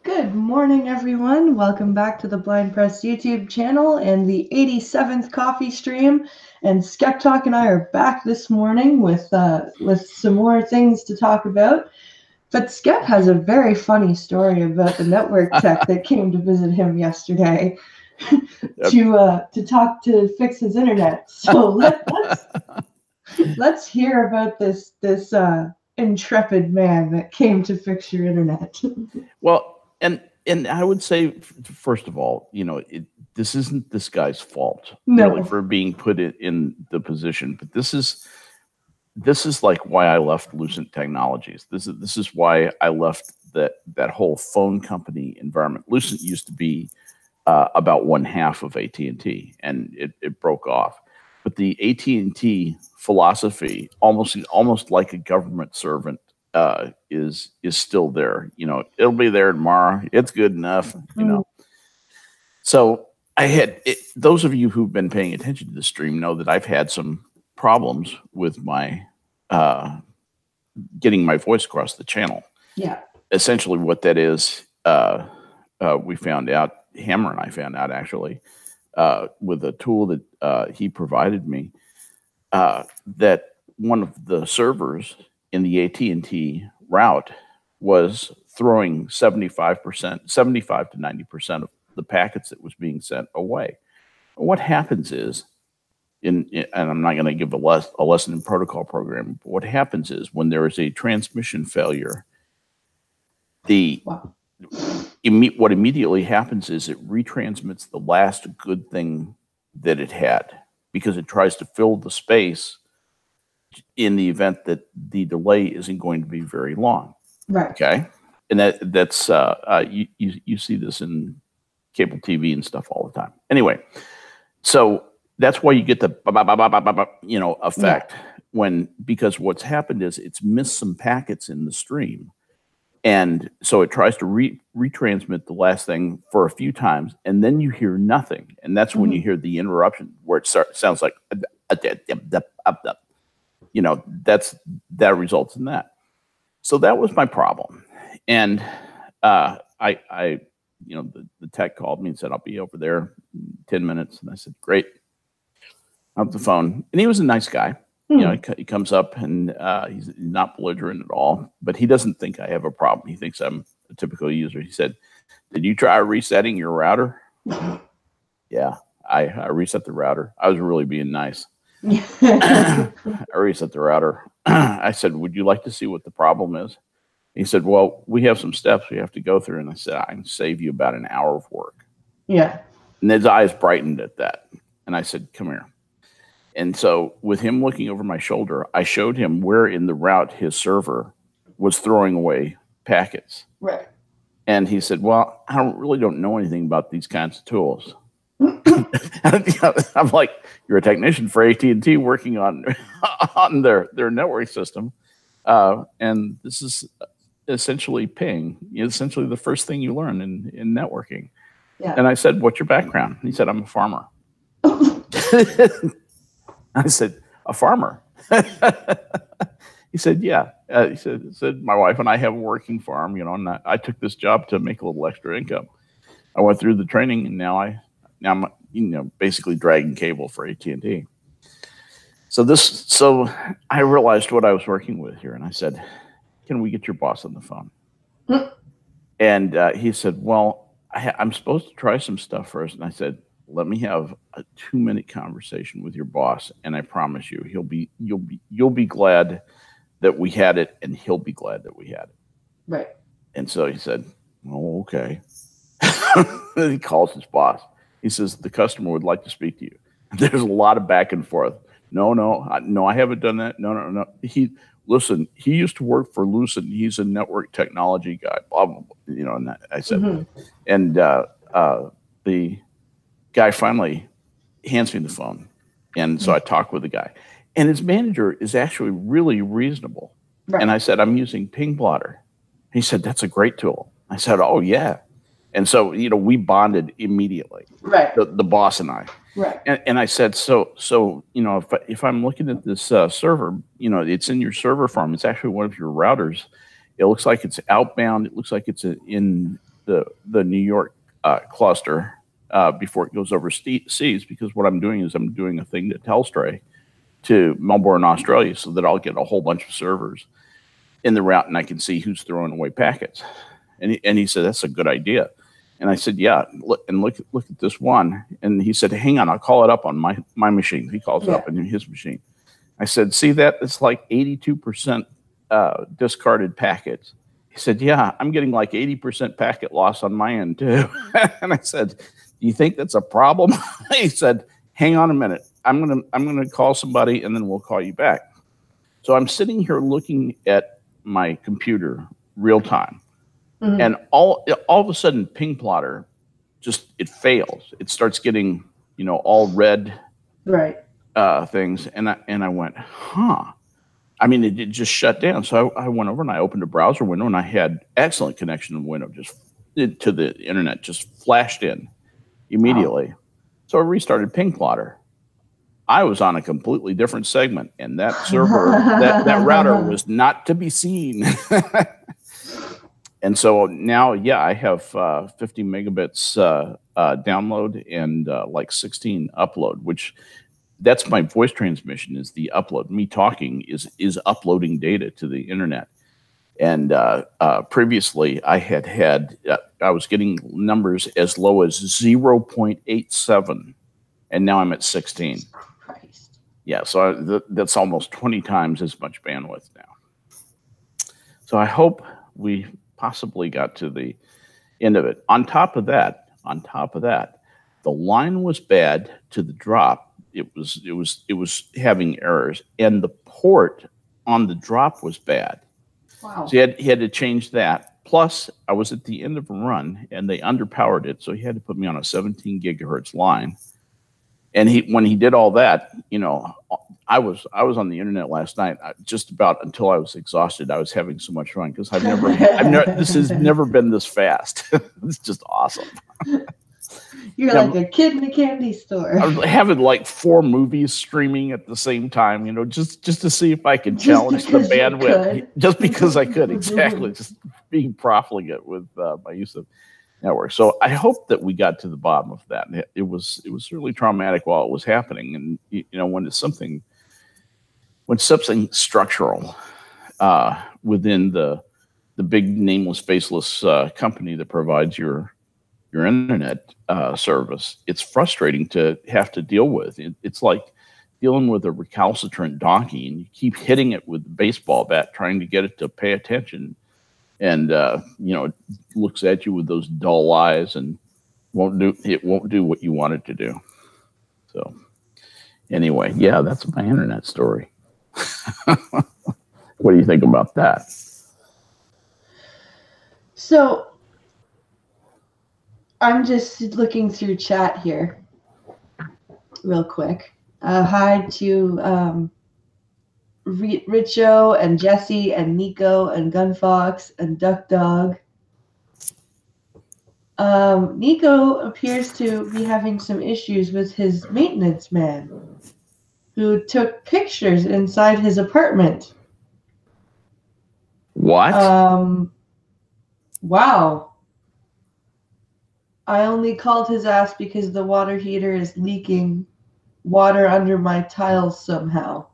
Good morning, everyone. Welcome back to the Blind Press YouTube channel and the 87th coffee stream. And Skep Talk and I are back this morning with some more things to talk about. But Skep has a very funny story about the network tech that came to visit him yesterday to fix his internet. So let's hear about this intrepid man that came to fix your internet. Well, and I would say, first of all, this isn't this guy's fault really for being put in the position, but this is like why I left Lucent Technologies. This is why I left that whole phone company environment. Lucent used to be about one half of AT&T, and it broke off. But the AT&T philosophy, almost like a government servant, is still there. It'll be there tomorrow. It's good enough. So I had those of you who've been paying attention to the stream know that I've had some problems with my getting my voice across the channel. Yeah. Essentially, what that is, we found out. Hammer and I found out actually with a tool that he provided me that one of the servers in the AT&T route was throwing 75 to 90% of the packets that was being sent away. What happens is, and I'm not going to give a lesson in protocol programming, but what happens is when there is a transmission failure, what immediately happens is it retransmits the last good thing that it had, because it tries to fill the space in the event that the delay isn't going to be very long. Right. Okay. And that's you see this in cable TV and stuff all the time. Anyway, so that's why you get the effect because what's happened is it's missed some packets in the stream. And so it tries to retransmit the last thing for a few times, and then you hear nothing. And that's when you hear the interruption where it sounds like, that results in that. So that was my problem. And the tech called me and said, I'll be over there in 10 minutes. And I said, great. Up the phone. And he was a nice guy. He comes up and he's not belligerent at all, but he doesn't think I have a problem. He thinks I'm a typical user. He said, did you try resetting your router? Yeah, I reset the router. I was really being nice. I reset the router. I said, would you like to see what the problem is? He said, well, we have some steps we have to go through. And I said, I can save you about an hour of work. Yeah. And his eyes brightened at that. And I said, come here. And so with him looking over my shoulder, I showed him where in the route his server was throwing away packets. Right. And he said, well, I don't know anything about these kinds of tools. I'm like, you're a technician for AT&T working on their network system. And this is essentially ping. Essentially the first thing you learn in networking. Yeah. And I said, what's your background? And he said, I'm a farmer. I said, a farmer? He said, yeah. He said, my wife and I have a working farm, and I took this job to make a little extra income. I went through the training, and now I'm basically dragging cable for AT&T. So I realized what I was working with here, and I said, can we get your boss on the phone? And he said, well, I'm supposed to try some stuff first. And I said, let me have a 2-minute conversation with your boss, and I promise you, you'll be glad that we had it, and he'll be glad that we had it. Right. And so he said, oh, okay. He calls his boss. He says, the customer would like to speak to you. There's a lot of back and forth. No, I haven't done that. No. He used to work for Lucent. He's a network technology guy. Blah, blah, blah, and I said, and the guy finally hands me the phone. And so I talk with the guy. And his manager is actually really reasonable. Right. And I said, I'm using Ping Blotter. He said, that's a great tool. I said, oh, yeah. And so, we bonded immediately. Right. The boss and I. Right. And I said, so if I'm looking at this server, it's in your server farm. It's actually one of your routers. It looks like it's outbound. It looks like it's in the New York cluster before it goes overseas, because what I'm doing is I'm doing a thing to Telstra to Melbourne, Australia, so that I'll get a whole bunch of servers in the route and I can see who's throwing away packets. And he said, that's a good idea. And I said, yeah, look at this one. And he said, hang on, I'll call it up on my machine. He calls it up in his machine. I said, see that? It's like 82% discarded packets. He said, yeah, I'm getting like 80% packet loss on my end too. And I said, do you think that's a problem? He said, hang on a minute. I'm gonna call somebody and then we'll call you back. So I'm sitting here looking at my computer real time. Mm-hmm. And all of a sudden, Ping Plotter it fails. It starts getting, all red things. And I went, huh. I mean, it just shut down. So I went over and I opened a browser window and I had excellent connection to the window, just to the internet, just flashed in immediately. Wow. So I restarted Ping Plotter. I was on a completely different segment, and that server, that router was not to be seen. And so now, I have 50 megabits download and like 16 upload, which that's my voice transmission is the upload. Me talking is uploading data to the internet. And previously I was getting numbers as low as 0.87, and now I'm at 16. Christ. Yeah, so that's almost 20 times as much bandwidth now. So I hope we possibly got to the end of it. On top of that, the line was bad to the drop. It was having errors, and the port on the drop was bad. Wow. So he had to change that. Plus, I was at the end of a run, and they underpowered it, so he had to put me on a 17 gigahertz line. And when he did all that, I was on the internet last night just about until I was exhausted. I was having so much fun because this has never been this fast. It's just awesome. You're like a kid in a candy store. I was having like 4 movies streaming at the same time, just to see if I could challenge the bandwidth. Just because I could, exactly. Just being profligate with my use of network. So I hope that we got to the bottom of that. It was really traumatic while it was happening, and when something structural within the big nameless, faceless company that provides your internet service, it's frustrating to have to deal with. It's like dealing with a recalcitrant donkey, and you keep hitting it with the baseball bat, trying to get it to pay attention. And it looks at you with those dull eyes and won't do what you want it to do. So anyway, that's my internet story. What do you think about that? So I'm just looking through chat here real quick. Hi to Richo and Jesse and Nico and Gunfox and Duck Dog. Nico appears to be having some issues with his maintenance man who took pictures inside his apartment. What? Wow. I only called his ass because the water heater is leaking water under my tiles somehow.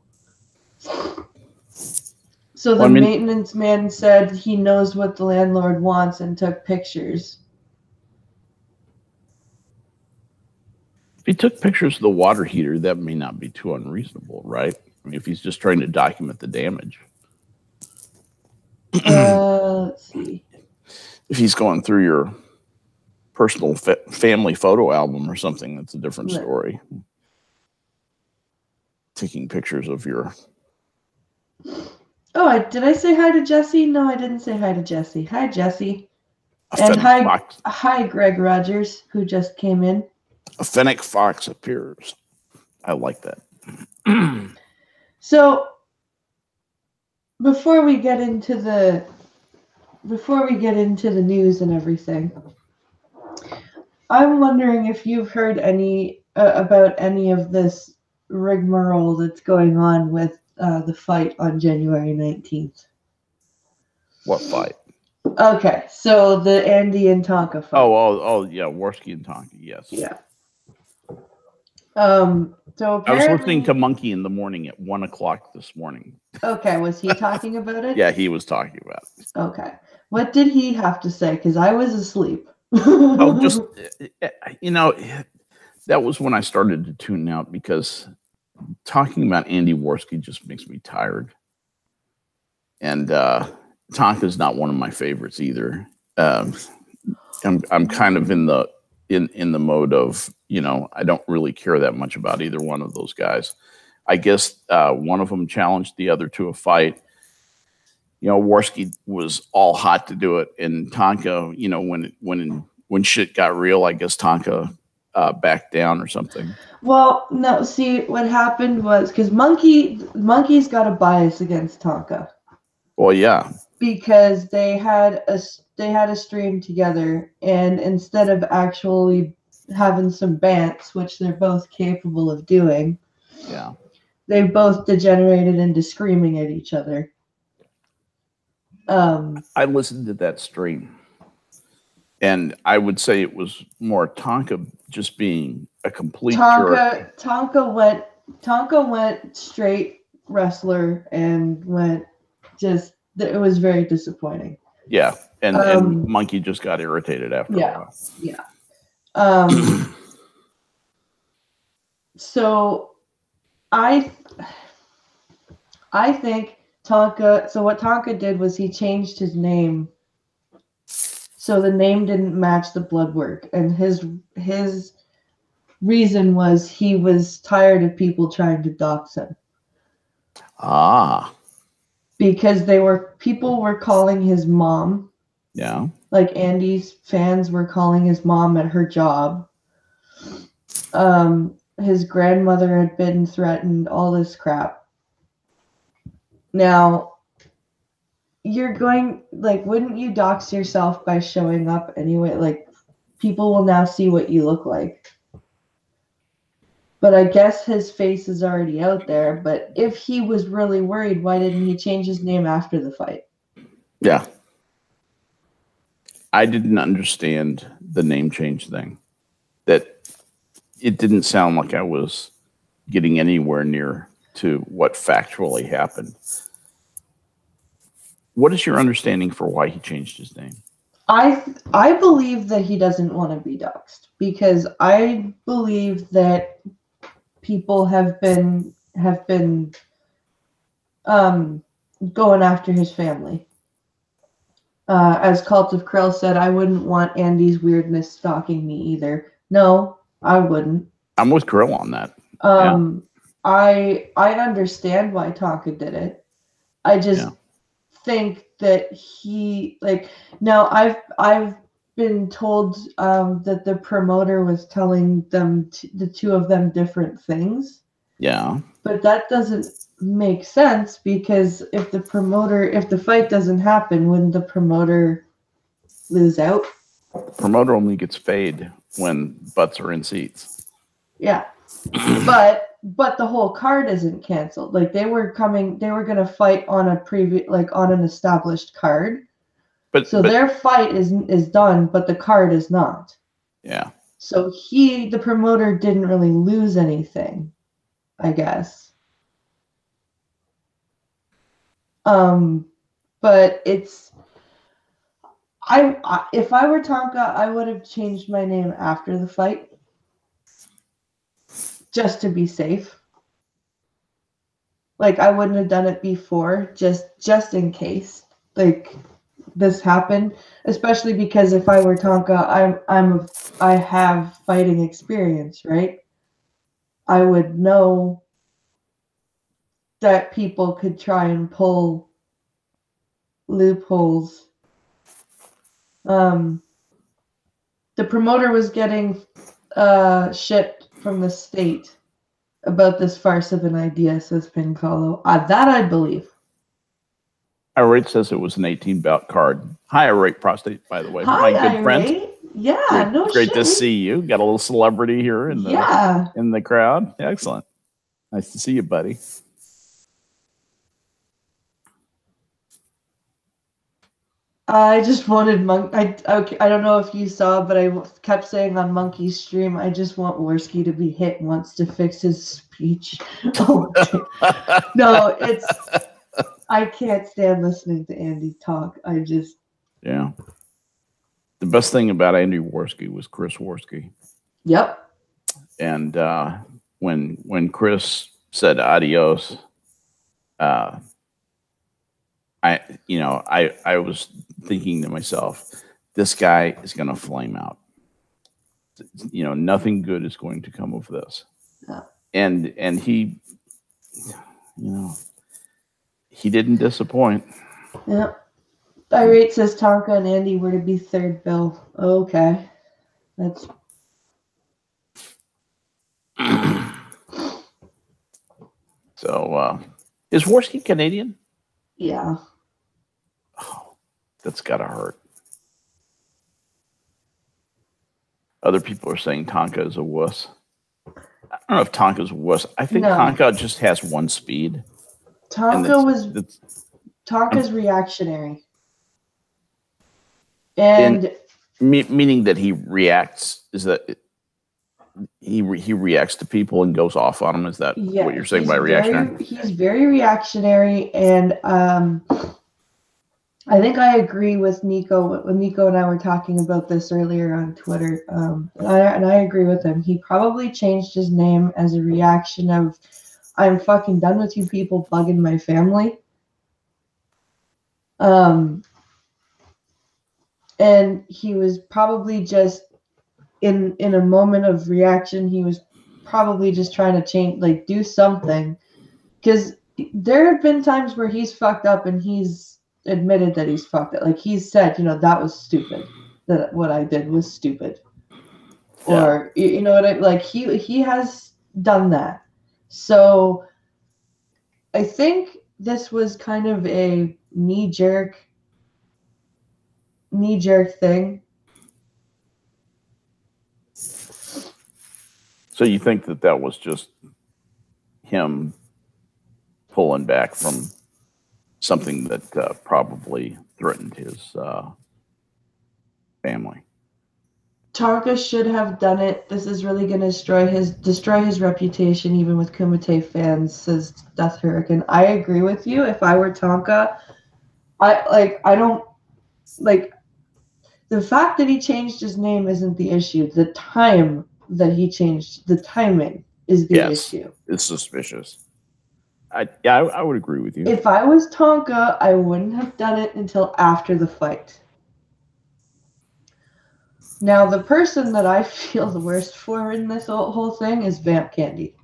So the maintenance man said he knows what the landlord wants and took pictures. If he took pictures of the water heater, that may not be too unreasonable, right? I mean, if he's just trying to document the damage. Let's see. If he's going through your personal family photo album or something, that's a different story. Taking pictures of your... Oh, did I say hi to Jesse? No, I didn't say hi to Jesse. Hi, Jesse. And hi, Greg Rogers, who just came in. A fennec fox appears. I like that. So, before we get into the news and everything, I'm wondering if you've heard any about any of this rigmarole that's going on with the fight on January 19th. What fight? Okay, so the Andy and Tonka fight. Oh, yeah, Worski and Tonka, yes. Yeah. So apparently, I was listening to Monkey in the morning at 1 o'clock this morning. Okay, was he talking about it? Yeah, he was talking about it. Okay. What did he have to say? Because I was asleep. Oh, just, that was when I started to tune out, because talking about Andy Worski just makes me tired. And Tonka's not one of my favorites either. I'm kind of in the mode of, I don't really care that much about either one of those guys. I guess one of them challenged the other to a fight. Worski was all hot to do it, and Tonka, when shit got real, I guess Tonka backed down or something. Well, no. See, what happened was because Monkey's got a bias against Tonka. Well, yeah, because they had a stream together, and instead of actually having some bants, which they're both capable of doing, yeah, they both degenerated into screaming at each other. I listened to that stream, and I would say it was more Tonka just being a complete jerk. Tonka went straight wrestler and went just. It was very disappointing. Yeah, and Monkey just got irritated after a while. Yeah. So I think Tonka. So what Tonka did was he changed his name, so the name didn't match the blood work, and his reason was he was tired of people trying to dox him. Ah. Because people were calling his mom. Yeah. Like Andy's fans were calling his mom at her job. His grandmother had been threatened, all this crap. Now, wouldn't you dox yourself by showing up anyway? Like, people will now see what you look like. But I guess his face is already out there. But if he was really worried, why didn't he change his name after the fight? Yeah. I didn't understand the name change thing. That it didn't sound like I was getting anywhere near to what factually happened. What is your understanding for why he changed his name? I believe that he doesn't want to be doxxed, because I believe that people have been going after his family. As Cult of Krell said, I wouldn't want Andy's weirdness stalking me either. No, I wouldn't. I'm with Krell on that. I understand why Tonka did it. I just think that now I've been told that the promoter was telling them the two of them different things. Yeah. But that doesn't make sense, because if the fight doesn't happen, wouldn't the promoter lose out? Promoter only gets paid when butts are in seats. Yeah. But the whole card isn't canceled. Like they were going to fight on on an established card. But their fight is done, but the card is not. Yeah. So the promoter didn't really lose anything, I guess. But if I were Tonka, I would have changed my name after the fight, just to be safe. Like, I wouldn't have done it before, just in case this happened. Especially because if I were Tonka, I have fighting experience, right? I would know that people could try and pull loopholes. The promoter was getting shit from the state about this farce of an idea, says Pincalo. That I believe. Irate says it was an 18-bout card. Hi, Irate Prostate, by the way. Hi, my good Irate. friend. Yeah, great to see you. Got a little celebrity here in the crowd. Excellent. Nice to see you, buddy. I just wanted okay, I don't know if you saw, but I kept saying on Monkey's stream, I just want Worski to be hit once to fix his speech. Oh, no, I can't stand listening to Andy talk. Yeah. The best thing about Andy Worski was Chris Worski. Yep. And when Chris said adios, I was thinking to myself, this guy is going to flame out. Nothing good is going to come of this. Yeah. And he, he didn't disappoint. Yep. Irate says Tonka and Andy were to be third bill. Okay. That's so is Worski Canadian? Yeah. Oh, that's gotta hurt. Other people are saying Tonka is a wuss. I don't know if Tonka's a wuss. I think Tonka just has one speed. Tonka's reactionary. And meaning that he reacts, is that he reacts to people and goes off on them? Is that what you're saying by reactionary? He's very reactionary, and I think I agree with Nico. When Nico and I were talking about this earlier on Twitter, and I agree with him. He probably changed his name as a reaction of, I'm fucking done with you people bugging my family. And he was probably just in a moment of reaction. He was probably just trying to change, like, do something, because there have been times where he's fucked up and he's admitted that he's fucked up. Like, he's said, that was stupid. That what I did was stupid. Yeah. Or what I like. He has done that. So I think this was kind of a knee jerk thing. So you think that was just him pulling back from something that probably threatened his family? Tarkus should have done it. This is really going to destroy his reputation, even with Kumite fans, says Death Hurricane. I agree with you. If I were Tonka, I don't like the fact that he changed his name isn't the issue. The time that he changed, the timing is the issue. It's suspicious. I would agree with you. If I was Tonka, I wouldn't have done it until after the fight. Now, the person that I feel the worst for in this whole thing is Vamp Candy.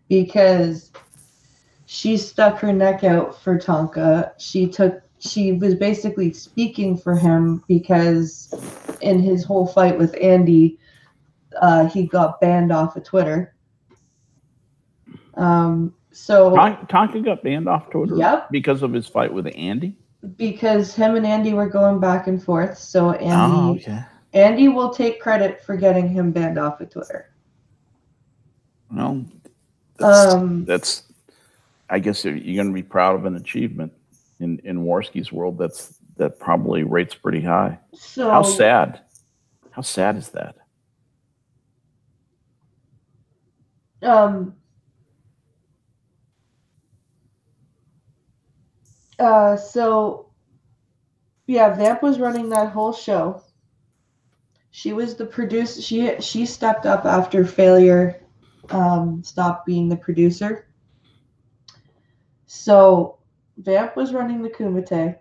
Because she stuck her neck out for Tonka. She was basically speaking for him because in his whole fight with Andy, he got banned off of Twitter. So Tonka got banned off Twitter? Yep. Because of his fight with Andy? Because him and Andy were going back and forth. So Andy will take credit for getting him banned off of Twitter. Well, that's I guess you're going to be proud of an achievement in Worski's world. That probably rates pretty high. So how sad is that? So yeah, Vamp was running that whole show. She was the producer. She stepped up after Failure stopped being the producer. So Vamp was running the Kumite.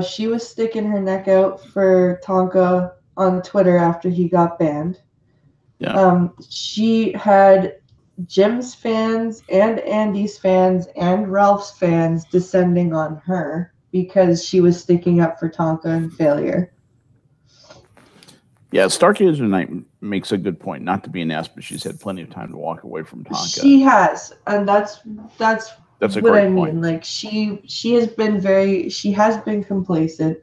She was sticking her neck out for Tonka on Twitter after he got banned. Yeah. She had Jim's fans and Andy's fans and Ralph's fans descending on her because she was sticking up for Tonka and Failure. Yeah, Stargazer Knight makes a good point. Not to be an ass, but she's had plenty of time to walk away from Tonka. She has, and that's a what great I mean. Point. Like she has been complacent.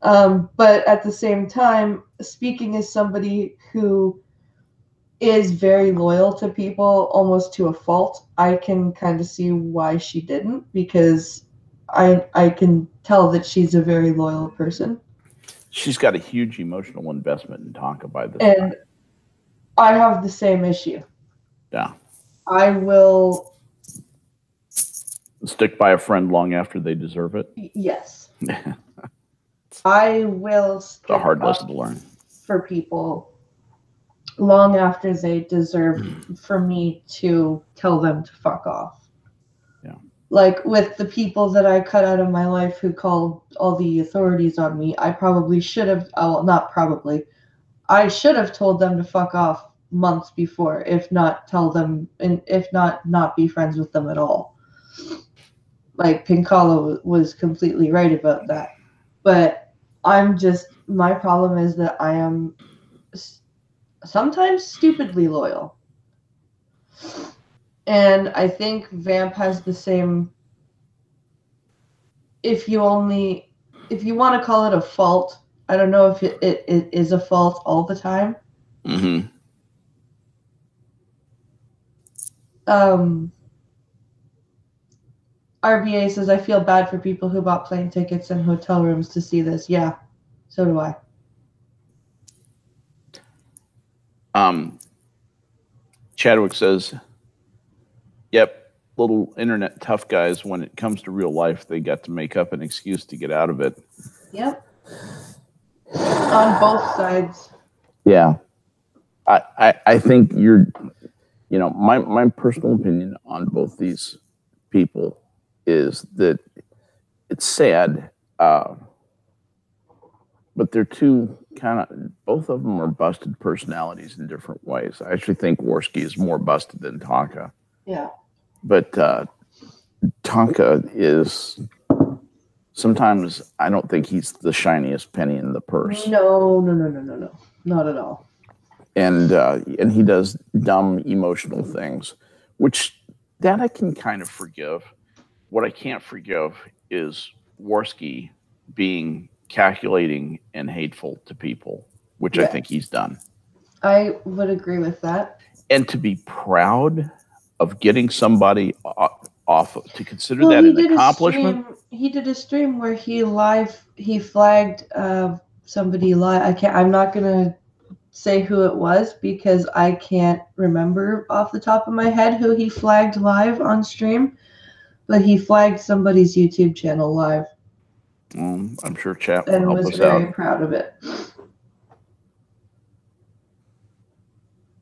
But at the same time, speaking as somebody who is very loyal to people almost to a fault, I can kind of see why she didn't, because I can tell that she's a very loyal person. She's got a huge emotional investment in Tonka by this And time. I have the same issue. Yeah. I will Stick by a friend long after they deserve it. yes. I will stick It's a hard up lesson to learn. for people long after they deserve for me to tell them to fuck off. Yeah. Like with the people that I cut out of my life who called all the authorities on me, I probably should have, well, not probably, I should have told them to fuck off months before, if not tell them, and if not be friends with them at all. Like Pinkalo was completely right about that. But my problem is that I am sometimes stupidly loyal. And I think Vamp has the same, if you want to call it a fault, I don't know if it is a fault all the time. Mm-hmm. RBA says, I feel bad for people who bought plane tickets and hotel rooms to see this. Yeah, so do I. Chadwick says, yep, little internet tough guys, when it comes to real life, they got to make up an excuse to get out of it. Yep. On both sides. Yeah. I think my personal opinion on both these people is that it's sad, but they're two both of them are busted personalities in different ways. I actually think Worski is more busted than Tonka. Yeah. But Tonka is, sometimes I don't think he's the shiniest penny in the purse. No. Not at all. And he does dumb emotional things, which that I can kind of forgive. What I can't forgive is Worski being calculating and hateful to people, which I think he's done. I would agree with that. And to be proud of getting somebody off, to consider that an accomplishment. He did a stream where he flagged somebody live. I'm not gonna say who it was because I can't remember off the top of my head who he flagged live on stream, but he flagged somebody's YouTube channel live. I'm sure chat will help us out. And was very proud of it.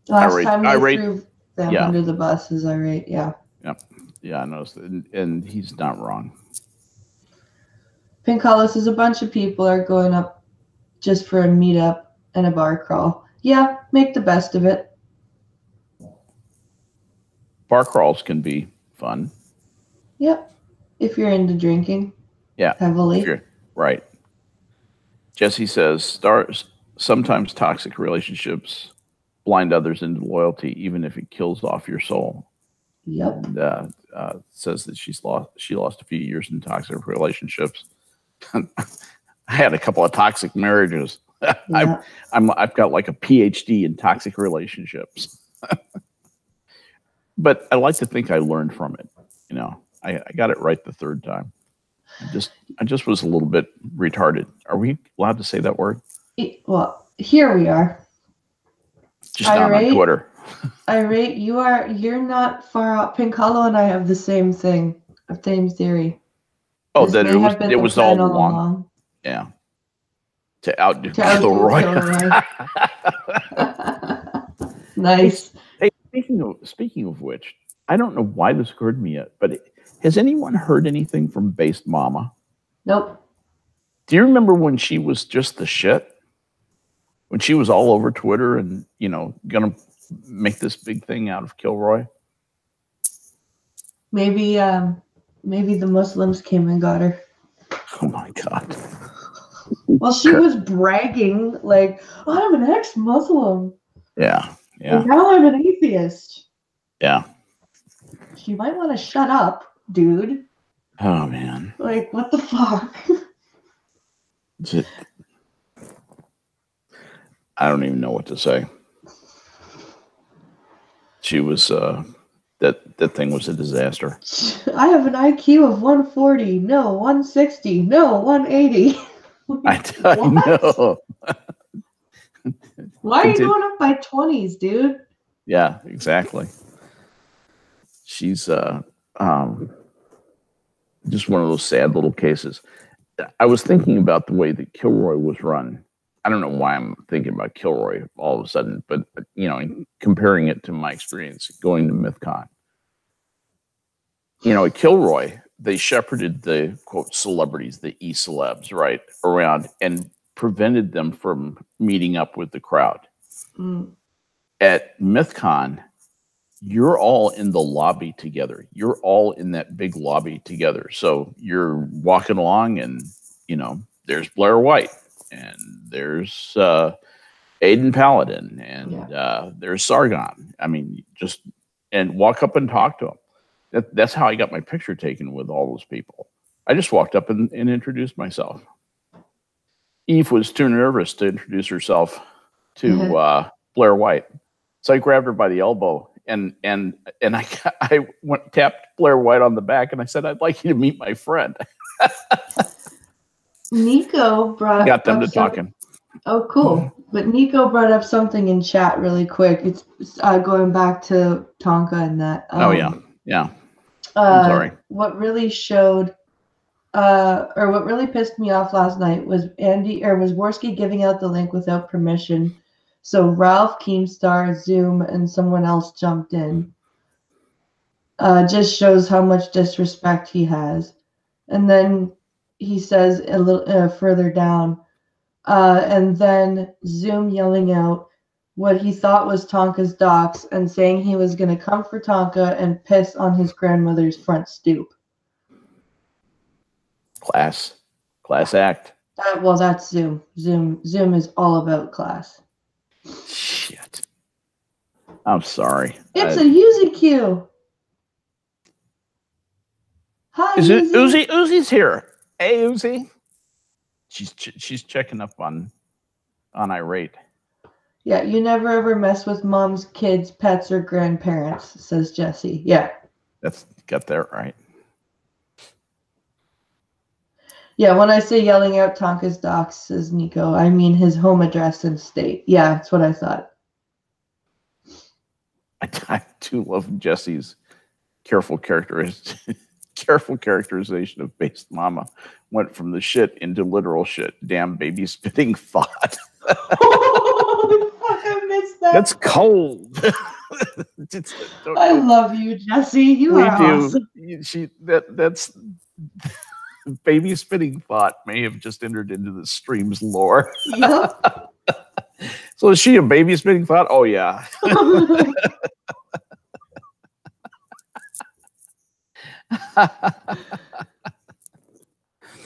Last time they threw them under the bus is irate, yeah. Yeah, I noticed, and he's not wrong. Pinkalo says a bunch of people are going up just for a meetup and a bar crawl. Yeah, make the best of it. Bar crawls can be fun. Yep, if you're into drinking. Yeah, heavily. Right. Jesse says, sometimes toxic relationships blind others into loyalty, even if it kills off your soul. Yep. And says that she lost a few years in toxic relationships. I had a couple of toxic marriages. Yeah. I've got like a PhD in toxic relationships. But I like to think I learned from it. I got it right the third time. I just was a little bit retarded. Are we allowed to say that word? Well, here we are. Just not on Twitter. Irate, you're not far out. Pinkalo and I have the same thing, the same theory. Oh, that it was all along. Yeah. To outdo Kilroy. Nice. Hey, speaking of which, I don't know why this occurred to me yet, but has anyone heard anything from Based Mama? Nope. Do you remember when she was just the shit? When she was all over Twitter and, gonna make this big thing out of Kilroy? Maybe the Muslims came and got her. Oh my God. Well, she was bragging like, I'm an ex-Muslim. Yeah. And now I'm an atheist. Yeah. She might want to shut up, dude. Oh, man. Like, what the fuck? I don't even know what to say. She was That thing was a disaster. I have an IQ of 140. No, 160. No, 180. I know. Why are you going up by 20s, dude? Yeah, exactly. She's just one of those sad little cases. I was thinking about the way that Kilroy was run. I don't know why I'm thinking about Kilroy all of a sudden, but you know, comparing it to my experience going to MythCon. You know, at Kilroy, they shepherded the quote celebrities, the e-celebs, right, around and prevented them from meeting up with the crowd. Mm. At MythCon, you're all in the lobby together. You're all in that big lobby together. So you're walking along and, you know, there's Blair White and there's Aiden Paladin and there's Sargon. I mean, just, and walk up and talk to them. That's how I got my picture taken with all those people. I just walked up and introduced myself. Eve was too nervous to introduce herself to Blair White. So I grabbed her by the elbow and I tapped Blair White on the back and I said, "I'd like you to meet my friend." Nico got them to talking. Oh, cool. But Nico brought up something in chat really quick. It's going back to Tonka and that. Oh, yeah. Yeah. I'm sorry. What really showed, or what really pissed me off last night was Worski giving out the link without permission. So Ralph, Keemstar, Zoom, and someone else jumped in. Just shows how much disrespect he has. And then he says a little further down, and then Zoom yelling out what he thought was Tonka's docs and saying he was going to come for Tonka and piss on his grandmother's front stoop. Class act. Well, that's Zoom. Zoom is all about class. Shit. I'm sorry. It's a Uzi Q. Hi, is it Uzi? Uzi's here. Hey, Uzi. She's checking up on Irate. Yeah, you never ever mess with mom's kids, pets, or grandparents, says Jesse. Yeah. That's got that right. Yeah, when I say yelling out Tonka's docs, says Nico, I mean his home address and state. Yeah, that's what I thought. I do love Jesse's careful characterization of based mama. Went from the shit into literal shit. Damn baby spitting thought. Oh, fuck, I missed that. That's cold. I love you, Jesse. You are awesome. That's baby spitting thought may have just entered into the stream's lore. Yep. So is she a baby spitting thought? Oh yeah.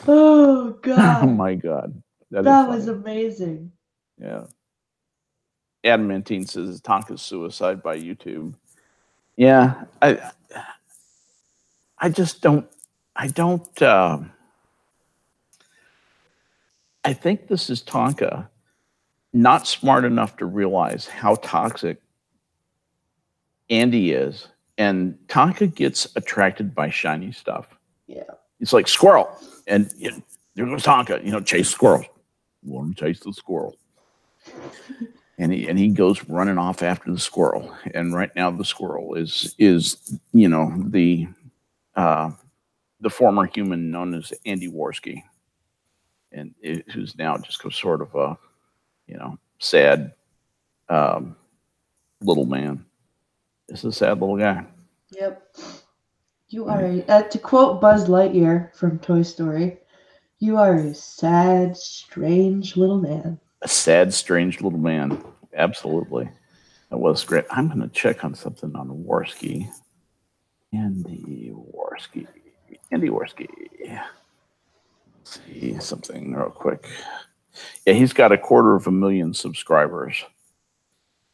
Oh God. Oh my God. That was amazing. Yeah. Adamantine says Tonkas Suicide by YouTube. Yeah, I just don't. I think this is Tonka not smart enough to realize how toxic Andy is, and Tonka gets attracted by shiny stuff. Yeah, it's like squirrel, and there goes Tonka. Chase squirrels. Want to chase the squirrel. And he goes running off after the squirrel. And right now the squirrel is the former human known as Andy Worski, and who's now just sort of a sad little man. It's a sad little guy. Yep. You are to quote Buzz Lightyear from Toy Story, you are a sad, strange little man. A sad, strange little man. Absolutely. That was great. I'm going to check on something on Worski. Andy Worski. Let's see something real quick. Yeah, he's got 250,000 subscribers.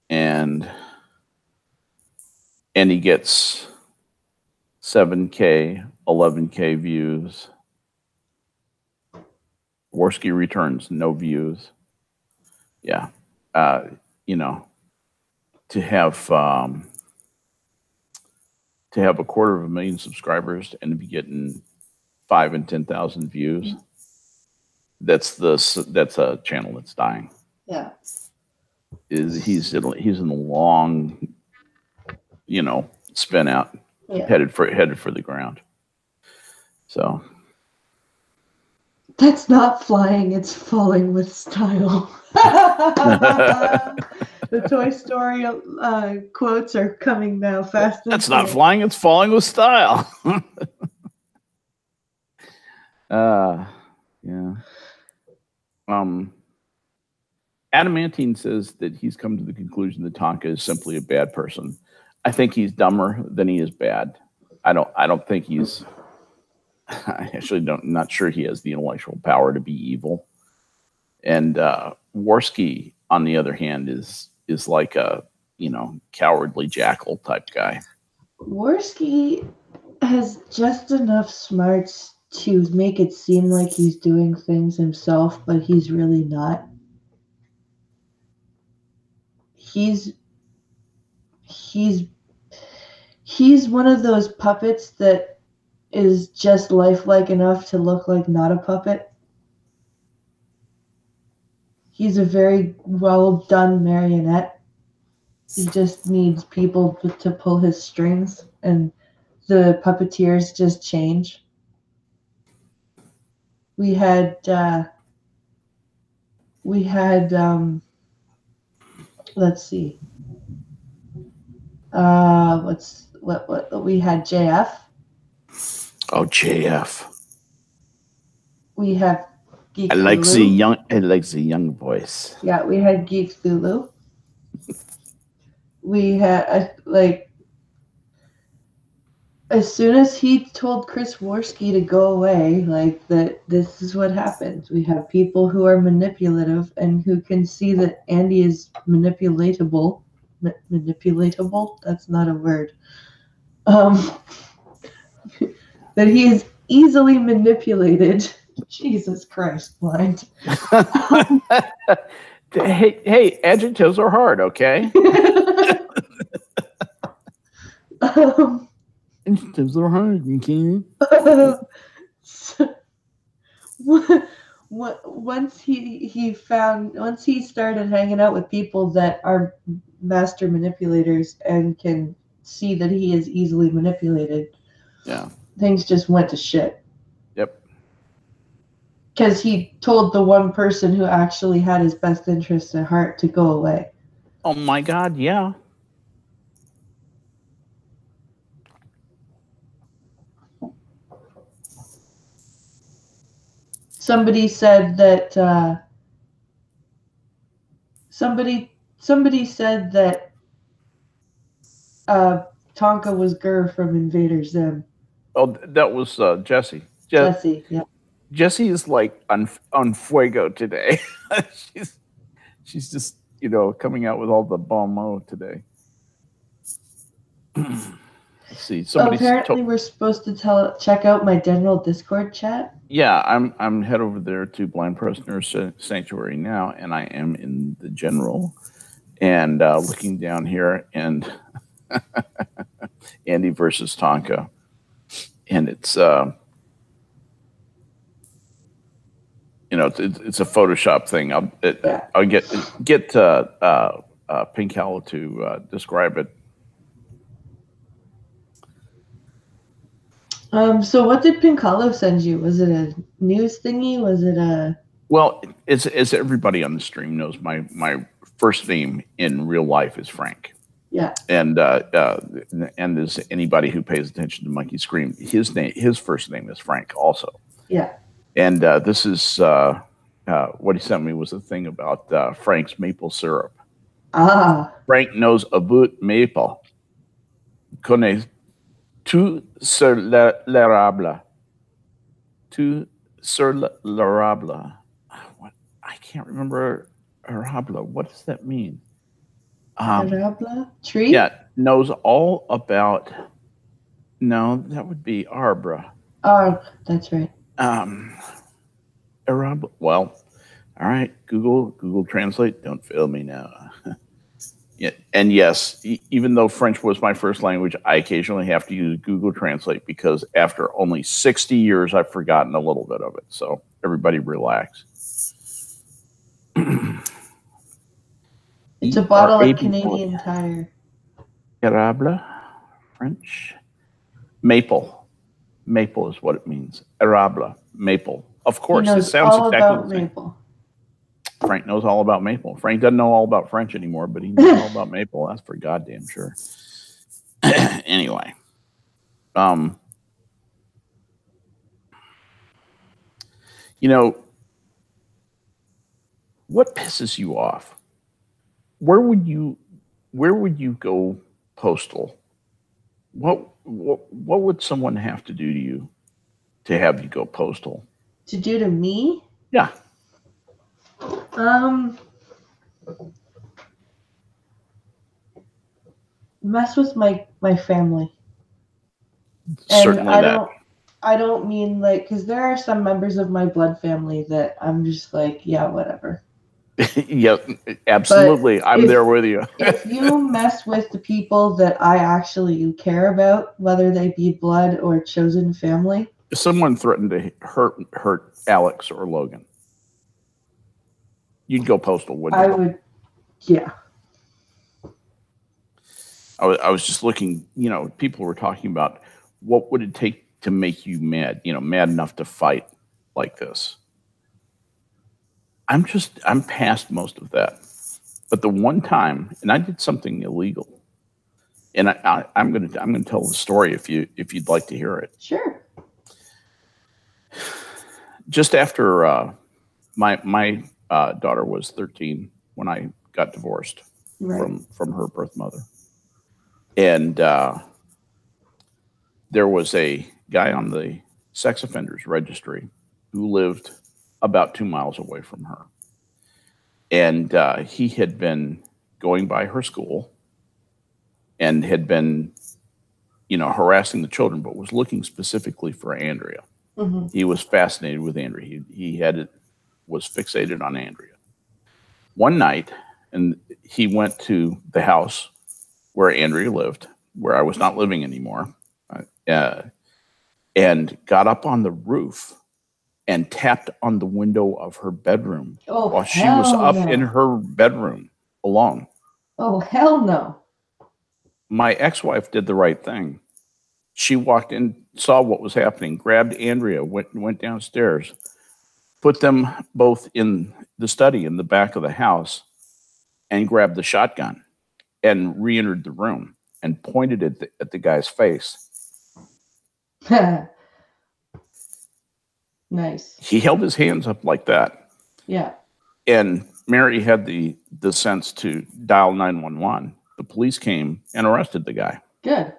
And he gets 7K, 11K views. Worski returns no views. Yeah. To have to have 250,000 subscribers and to be getting 5,000 and 10,000 views. That's a channel that's dying. Yeah. He's in the long, spin out, headed for the ground. So that's not flying, it's falling with style. The Toy Story quotes are coming now fast. That's not flying, it's falling with style. Yeah. Adamantine says that he's come to the conclusion that Tonka is simply a bad person. I think he's dumber than he is bad. I don't think he's. I actually not sure he has the intellectual power to be evil. And Worski, on the other hand, is like a cowardly jackal type guy. Worski has just enough smarts to make it seem like he's doing things himself, but he's really not. He's one of those puppets that is just lifelike enough to look like not a puppet. He's a very well done marionette. He just needs people to pull his strings, and the puppeteers just change. We had let's see. What we had JF. Oh, JF. We have Geek I like Lulu. the young voice. Yeah, we had Geek Lulu. We had as soon as he told Chris Worski to go away, this is what happens. We have people who are manipulative and who can see that Andy is manipulatable. Manipulatable? That's not a word. That he is easily manipulated. Jesus Christ, blind. Hey, adjectives are hard, okay? Adjectives are hard, okay? Once he started hanging out with people that are master manipulators and can see that he is easily manipulated, things just went to shit. Yep. Because he told the one person who actually had his best interests at heart to go away. Oh my God, yeah. Somebody said that somebody said that Tonka was Gur from Invader Zim. Oh, that was Jesse. Jesse, yeah. Jesse is like on fuego today. she's just coming out with all the bon mot today. Let's see. Apparently, we're supposed to check out my general Discord chat. Yeah, I'm head over there to Blind Prisoner Sanctuary now, and I am in the general, and looking down here, and Andy versus Tonka, and it's it's a Photoshop thing. I'll get Pink Hollow to describe it. So what did Pink Hollow send you? Was it a news thingy? Was it a... Well, as everybody on the stream knows, my first name in real life is Frank. Yeah. And as anybody who pays attention to Monkey Scream, his first name is Frank also. Yeah. And this is what he sent me was a thing about Frank's maple syrup. Ah. Frank knows about maple. Connais tout sur l'érable. Tout sur l'érable. What? I can't remember érable. What does that mean? Érable? Tree? Yeah, knows all about. No, that would be arbre. Arbre, that's right. Érable. Well, all right. Google Translate. Don't fail me now. Yeah, and yes, even though French was my first language, I occasionally have to use Google Translate because after only 60 years, I've forgotten a little bit of it. So everybody relax. It's a bottle of Canadian Tire. Érable, French. Maple. Maple is what it means. Érable, maple. Of course, it sounds exactly the same. Maple. Frank knows all about maple. Frank doesn't know all about French anymore, but he knows all about maple. That's for goddamn sure. Anyway. You know, what pisses you off? Where would you go postal? What would someone have to do to you to have you go postal? To do to me? Yeah. Mess with my family. Certainly that. I don't mean like, because there are some members of my blood family that I'm just like, yeah, whatever. Yep, absolutely. I'm there with you. If you mess with the people that I actually care about, whether they be blood or chosen family. If someone threatened to hurt Alex or Logan, you'd go postal, wouldn't you? I would, yeah. I was just looking, people were talking about what would it take to make you mad, mad enough to fight like this. I'm past most of that. But the one time, and I did something illegal, and I'm gonna tell the story if you'd like to hear it. Sure. Just after my daughter was 13 when I got divorced from her birth mother, and there was a guy on the sex offenders registry who lived about 2 miles away from her. And he had been going by her school and had been, harassing the children, but was looking specifically for Andrea. Mm-hmm. He was fascinated with Andrea. He was fixated on Andrea. One night, and he went to the house where Andrea lived, where I was not living anymore, and got up on the roof and tapped on the window of her bedroom while she was up in her bedroom alone. Oh, hell no. My ex-wife did the right thing. She walked in, saw what was happening, grabbed Andrea, went downstairs, put them both in the study in the back of the house, and grabbed the shotgun and re-entered the room and pointed it at the guy's face. Nice. He held his hands up like that. Yeah. And Mary had the sense to dial 911. The police came and arrested the guy. Good.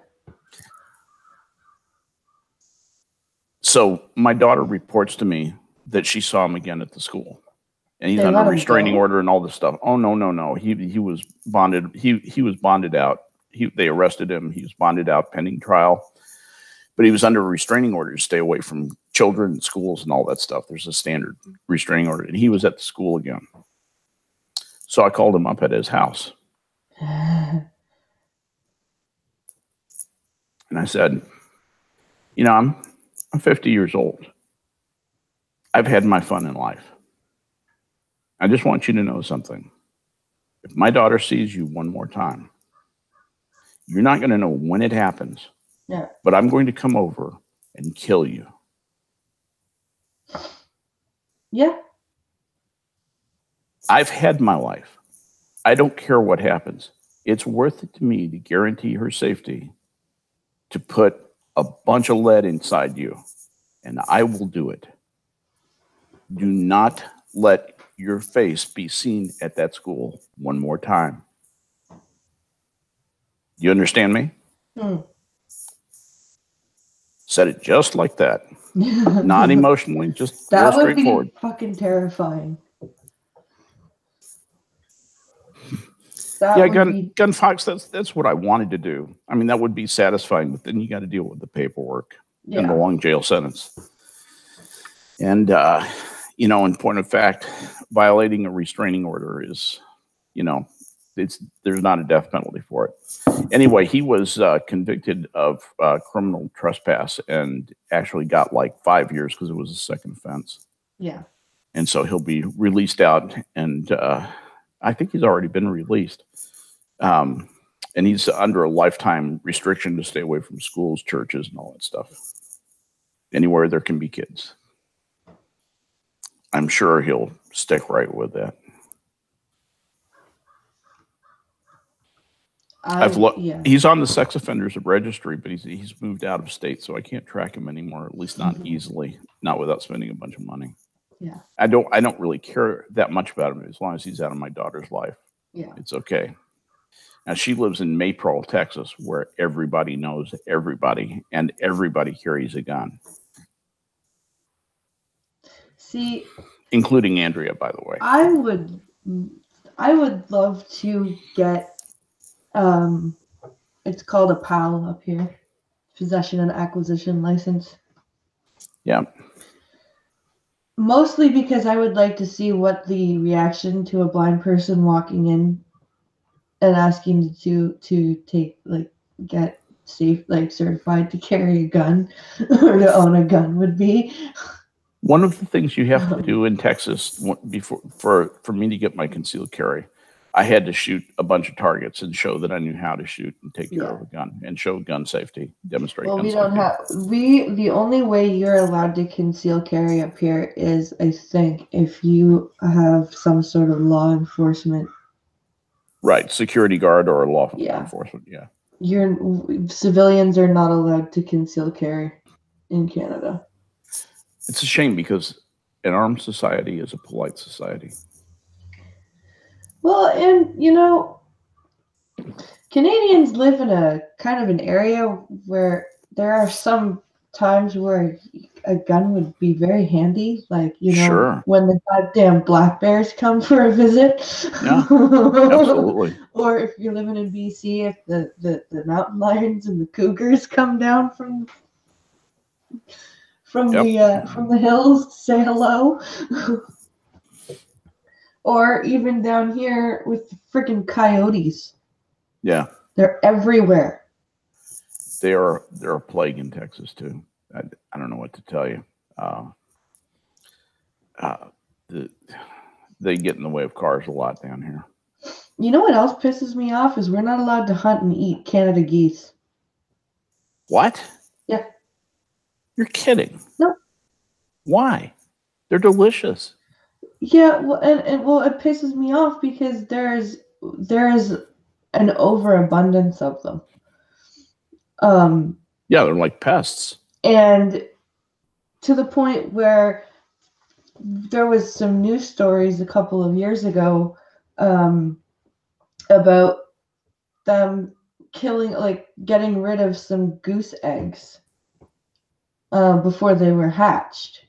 So my daughter reports to me that she saw him again at the school. And he's under restraining order and all this stuff. Oh, no. He was bonded. He was bonded out. They arrested him. He was bonded out pending trial. But he was under a restraining order to stay away from children and schools and all that stuff. There's a standard restraining order. And he was at the school again. So I called him up at his house. And I said, I'm 50 years old. I've had my fun in life. I just want you to know something. If my daughter sees you one more time, you're not going to know when it happens. Yeah. But I'm going to come over and kill you. Yeah. I've had my life. I don't care what happens. It's worth it to me to guarantee her safety, to put a bunch of lead inside you, and I will do it. Do not let your face be seen at that school one more time. You understand me? Said it just like that. Not emotionally, just that real would straightforward. Be fucking terrifying. Gun Fox, that's what I wanted to do. I mean, that would be satisfying, but then you got to deal with the paperwork and the long jail sentence. And, in point of fact, violating a restraining order is, there's not a death penalty for it. Anyway, he was convicted of criminal trespass and actually got like 5 years because it was a second offense. Yeah. And so he'll be released out, and I think he's already been released. And he's under a lifetime restriction to stay away from schools, churches, and all that stuff. Anywhere there can be kids. I'm sure he'll stick right with that. He's on the sex offenders registry, but he's moved out of state, so I can't track him anymore, at least not easily, not without spending a bunch of money. Yeah. I don't really care that much about him as long as he's out of my daughter's life. Yeah. It's okay. Now she lives in Maypearl, Texas, where everybody knows everybody and everybody carries a gun. See, including Andrea, by the way. I would love to get it's called a PAL up here. Possession and Acquisition License. Yeah. Mostly because I would like to see what the reaction to a blind person walking in and asking to get safe, certified to carry a gun or to own a gun would be. One of the things you have to do in Texas before for me to get my concealed carry, I had to shoot a bunch of targets and show that I knew how to shoot and take care of a gun and show gun safety, demonstrate. Well, gun we safety. don't have the only way you're allowed to conceal carry up here is, I think, if you have some sort of law enforcement. Right, security guard or law enforcement. Yeah. Civilians are not allowed to conceal carry in Canada. It's a shame because an armed society is a polite society. Well, and Canadians live in a kind of an area where there are some times where a gun would be very handy, sure. when the goddamn black bears come for a visit. Yeah, absolutely. Or if you're living in BC, if the mountain lions and the cougars come down from the hills to say hello. Or even down here with the freaking coyotes. Yeah. They're everywhere. They're a plague in Texas too. I don't know what to tell you. They get in the way of cars a lot down here. You know what else pisses me off is we're not allowed to hunt and eat Canada geese. What? Yeah. You're kidding. No. Why? They're delicious. Yeah, well, and it pisses me off because there is an overabundance of them. Yeah, they're like pests. And to the point where there was some news stories a couple of years ago about them getting rid of some goose eggs before they were hatched.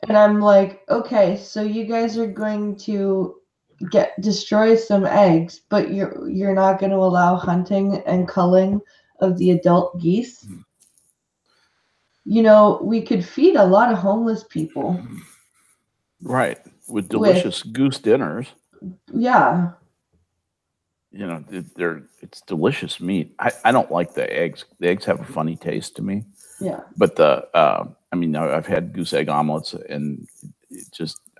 And I'm like, okay, so you guys are going to destroy some eggs, but you're not going to allow hunting and culling of the adult geese. We could feed a lot of homeless people. Right, with delicious goose dinners. Yeah. It's delicious meat. I don't like the eggs. The eggs have a funny taste to me. Yeah. But I've had goose egg omelets, and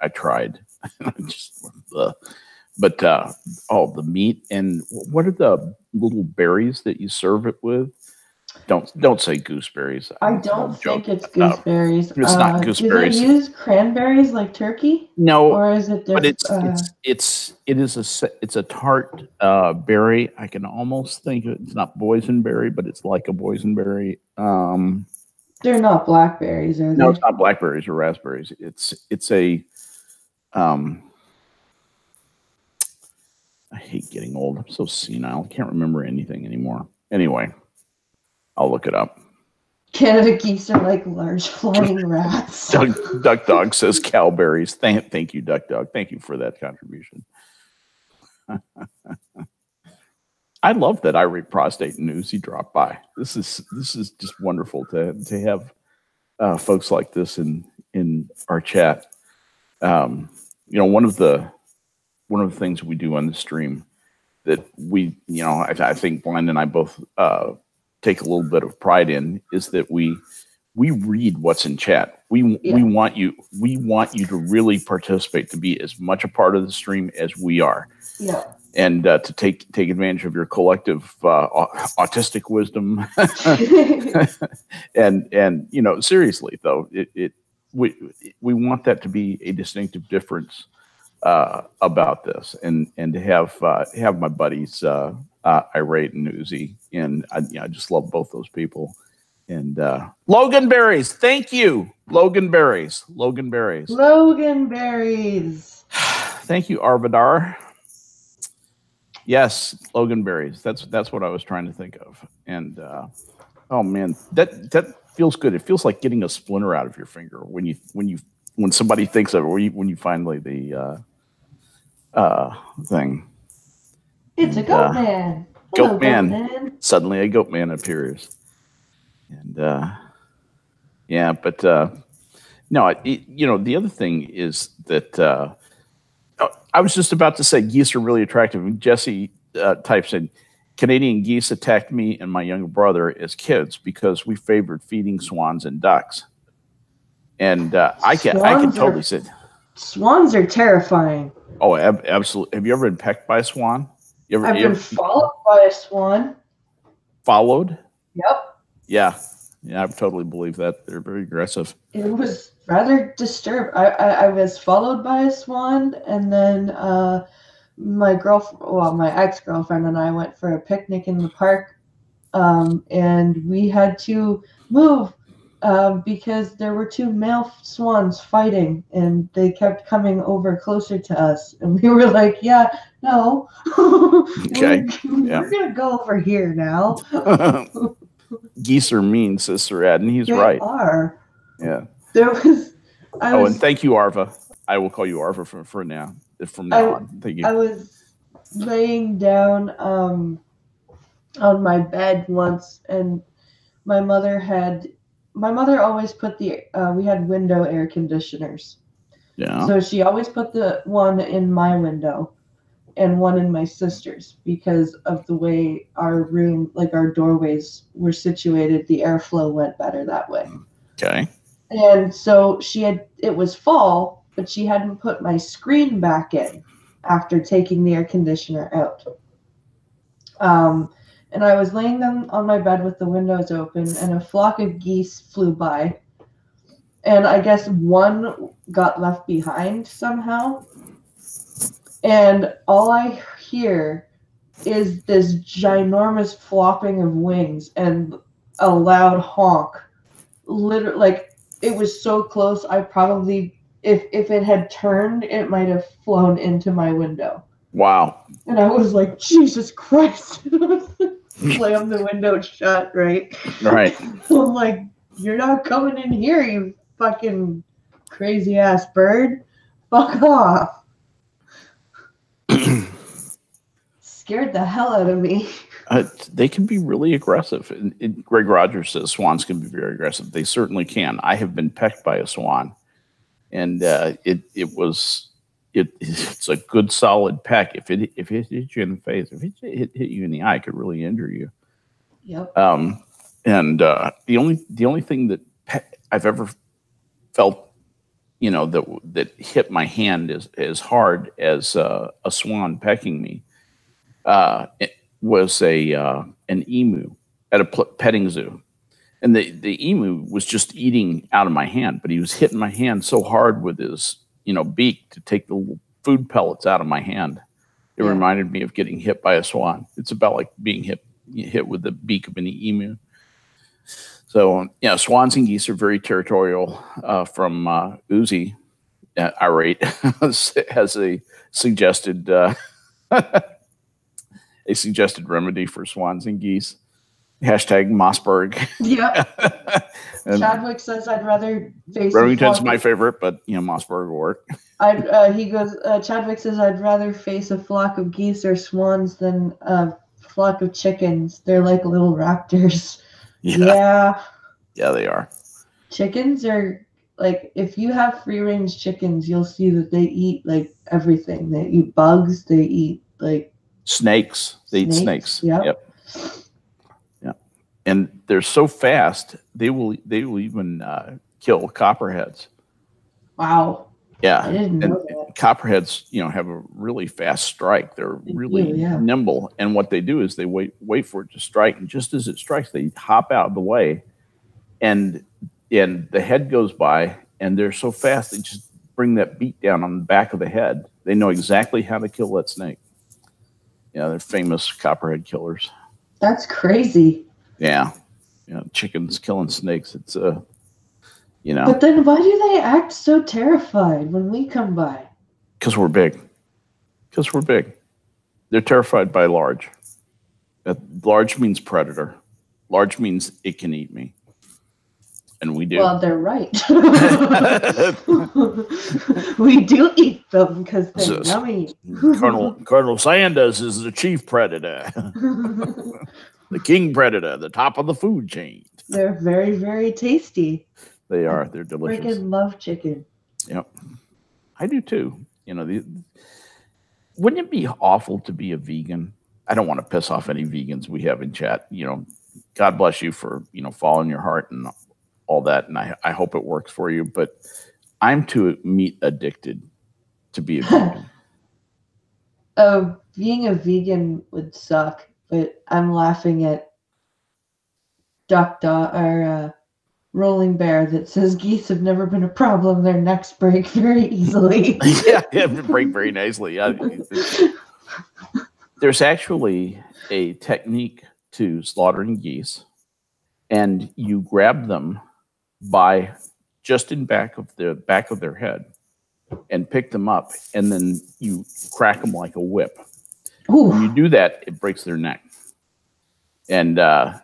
I tried. The meat, and what are the little berries that you serve it with? Don't say gooseberries. I don't think it's gooseberries. It's not gooseberries. Do they use cranberries like turkey? No, or is it? But it's a tart berry. I can almost think it's not boysenberry, but it's like a boysenberry. They're not blackberries, are they? No, it's not blackberries or raspberries. It's a I hate getting old. I'm so senile. I can't remember anything anymore. Anyway, I'll look it up. Canada geese are like large flying rats. Duck Dog says cowberries. Thank you, Duck Dog. Thank you for that contribution. I love that Irate Prostate News. He dropped by. This is just wonderful to have folks like this in our chat. One of the things we do on the stream we, I think Blind and I both take a little bit of pride in is that we read what's in chat. We want you to really participate, to be as much a part of the stream as we are. Yeah. And to take advantage of your collective autistic wisdom. and seriously though, we want that to be a distinctive difference about this, and to have my buddies Irate and Uzi, and I just love both those people. And Logan Berries, thank you, Logan Berries. Thank you, Arvidar. Yes, Logan Berries. That's what I was trying to think of. And oh man, that feels good. It feels like getting a splinter out of your finger when somebody thinks of it. When you finally the thing. It's a goat man. Hello, goat man. Suddenly a goat man appears. And yeah, but no, the other thing is that I was just about to say geese are really attractive. And Jesse types in, Canadian geese attacked me and my younger brother as kids because we favored feeding swans and ducks. And I can totally say swans are terrifying. Oh, absolutely. Have you ever been pecked by a swan? I've been followed by a swan. Followed? Yep. Yeah, I totally believe that. They're very aggressive. It was rather disturbed. I was followed by a swan, and then my ex-girlfriend and I went for a picnic in the park, and we had to move because there were two male swans fighting, and they kept coming over closer to us, and we were like, "Yeah, no, okay, we're gonna go over here now." Geese are mean, Sister Ed, and he's they right. Are. Yeah. And thank you, Arva. I will call you Arva from now on. Thank you. I was laying down on my bed once, and my mother always put we had window air conditioners. Yeah. So she always put the one in my window and one in my sister's because of the way our room, like our doorways were situated, the airflow went better that way. Okay. And so it was fall, but she hadn't put my screen back in after taking the air conditioner out. And I was laying down on my bed with the windows open, and a flock of geese flew by. And I guess one got left behind somehow. And all I hear is this ginormous flopping of wings and a loud honk. Literally, like, it was so close, I probably, if it had turned, it might have flown into my window. Wow. And I was like, Jesus Christ. Slam the window shut, right? Right. I'm like, you're not coming in here, you fucking crazy ass bird. Fuck off. Scared the hell out of me. They can be really aggressive. And Greg Rogers says swans can be very aggressive. They certainly can. I have been pecked by a swan, and it's a good solid peck. If it hit you in the face, if it hit you in the eye, it could really injure you. Yep. And the only thing that I've ever felt, that hit my hand as hard as a swan pecking me, it was an emu at a petting zoo, and the emu was just eating out of my hand, but he was hitting my hand so hard with his beak to take the food pellets out of my hand. It reminded me of getting hit by a swan. It's about like being hit with the beak of an emu. So swans and geese are very territorial. From Uzi, Irate has a suggested remedy for swans and geese. Hashtag Mossberg. Yeah. Chadwick says I'd rather face. Remington's my favorite, but Mossberg Award. Chadwick says I'd rather face a flock of geese or swans than a flock of chickens. They're like little raptors. Yeah. Yeah, they are. Chickens are like, if you have free range chickens, you'll see that they eat like everything. They eat bugs. They eat like Snakes. They eat snakes. Yep. Yeah. And they're so fast, they will even kill copperheads. Wow. Yeah. I didn't know that. Copperheads, have a really fast strike. They're really nimble. And what they do is they wait for it to strike. And just as it strikes, they hop out of the way. And the head goes by, and they're so fast, they just bring that beat down on the back of the head. They know exactly how to kill that snake. Yeah, they're famous copperhead killers. That's crazy. Yeah. Chickens killing snakes. It's But then why do they act so terrified when we come by? Because we're big. They're terrified by large. Large means predator. Large means it can eat me. And we do. Well, they're right. We do eat them because they're yummy. Colonel Sanders is the chief predator. The king predator, the top of the food chain. They're very, very tasty. They are. They're delicious. Freaking love chicken. Yep. I do too. Wouldn't it be awful to be a vegan? I don't want to piss off any vegans we have in chat. God bless you for, following your heart and all that. And I hope it works for you. But I'm too meat addicted to be a vegan. Being a vegan would suck. But I'm laughing at Rolling Bear that says geese have never been a problem. Their necks break very easily. yeah, break very nicely. Yeah. There's actually a technique to slaughtering geese, and you grab them by just in back of their head and pick them up, and then you crack them like a whip. Ooh. When you do that, it breaks their neck, and their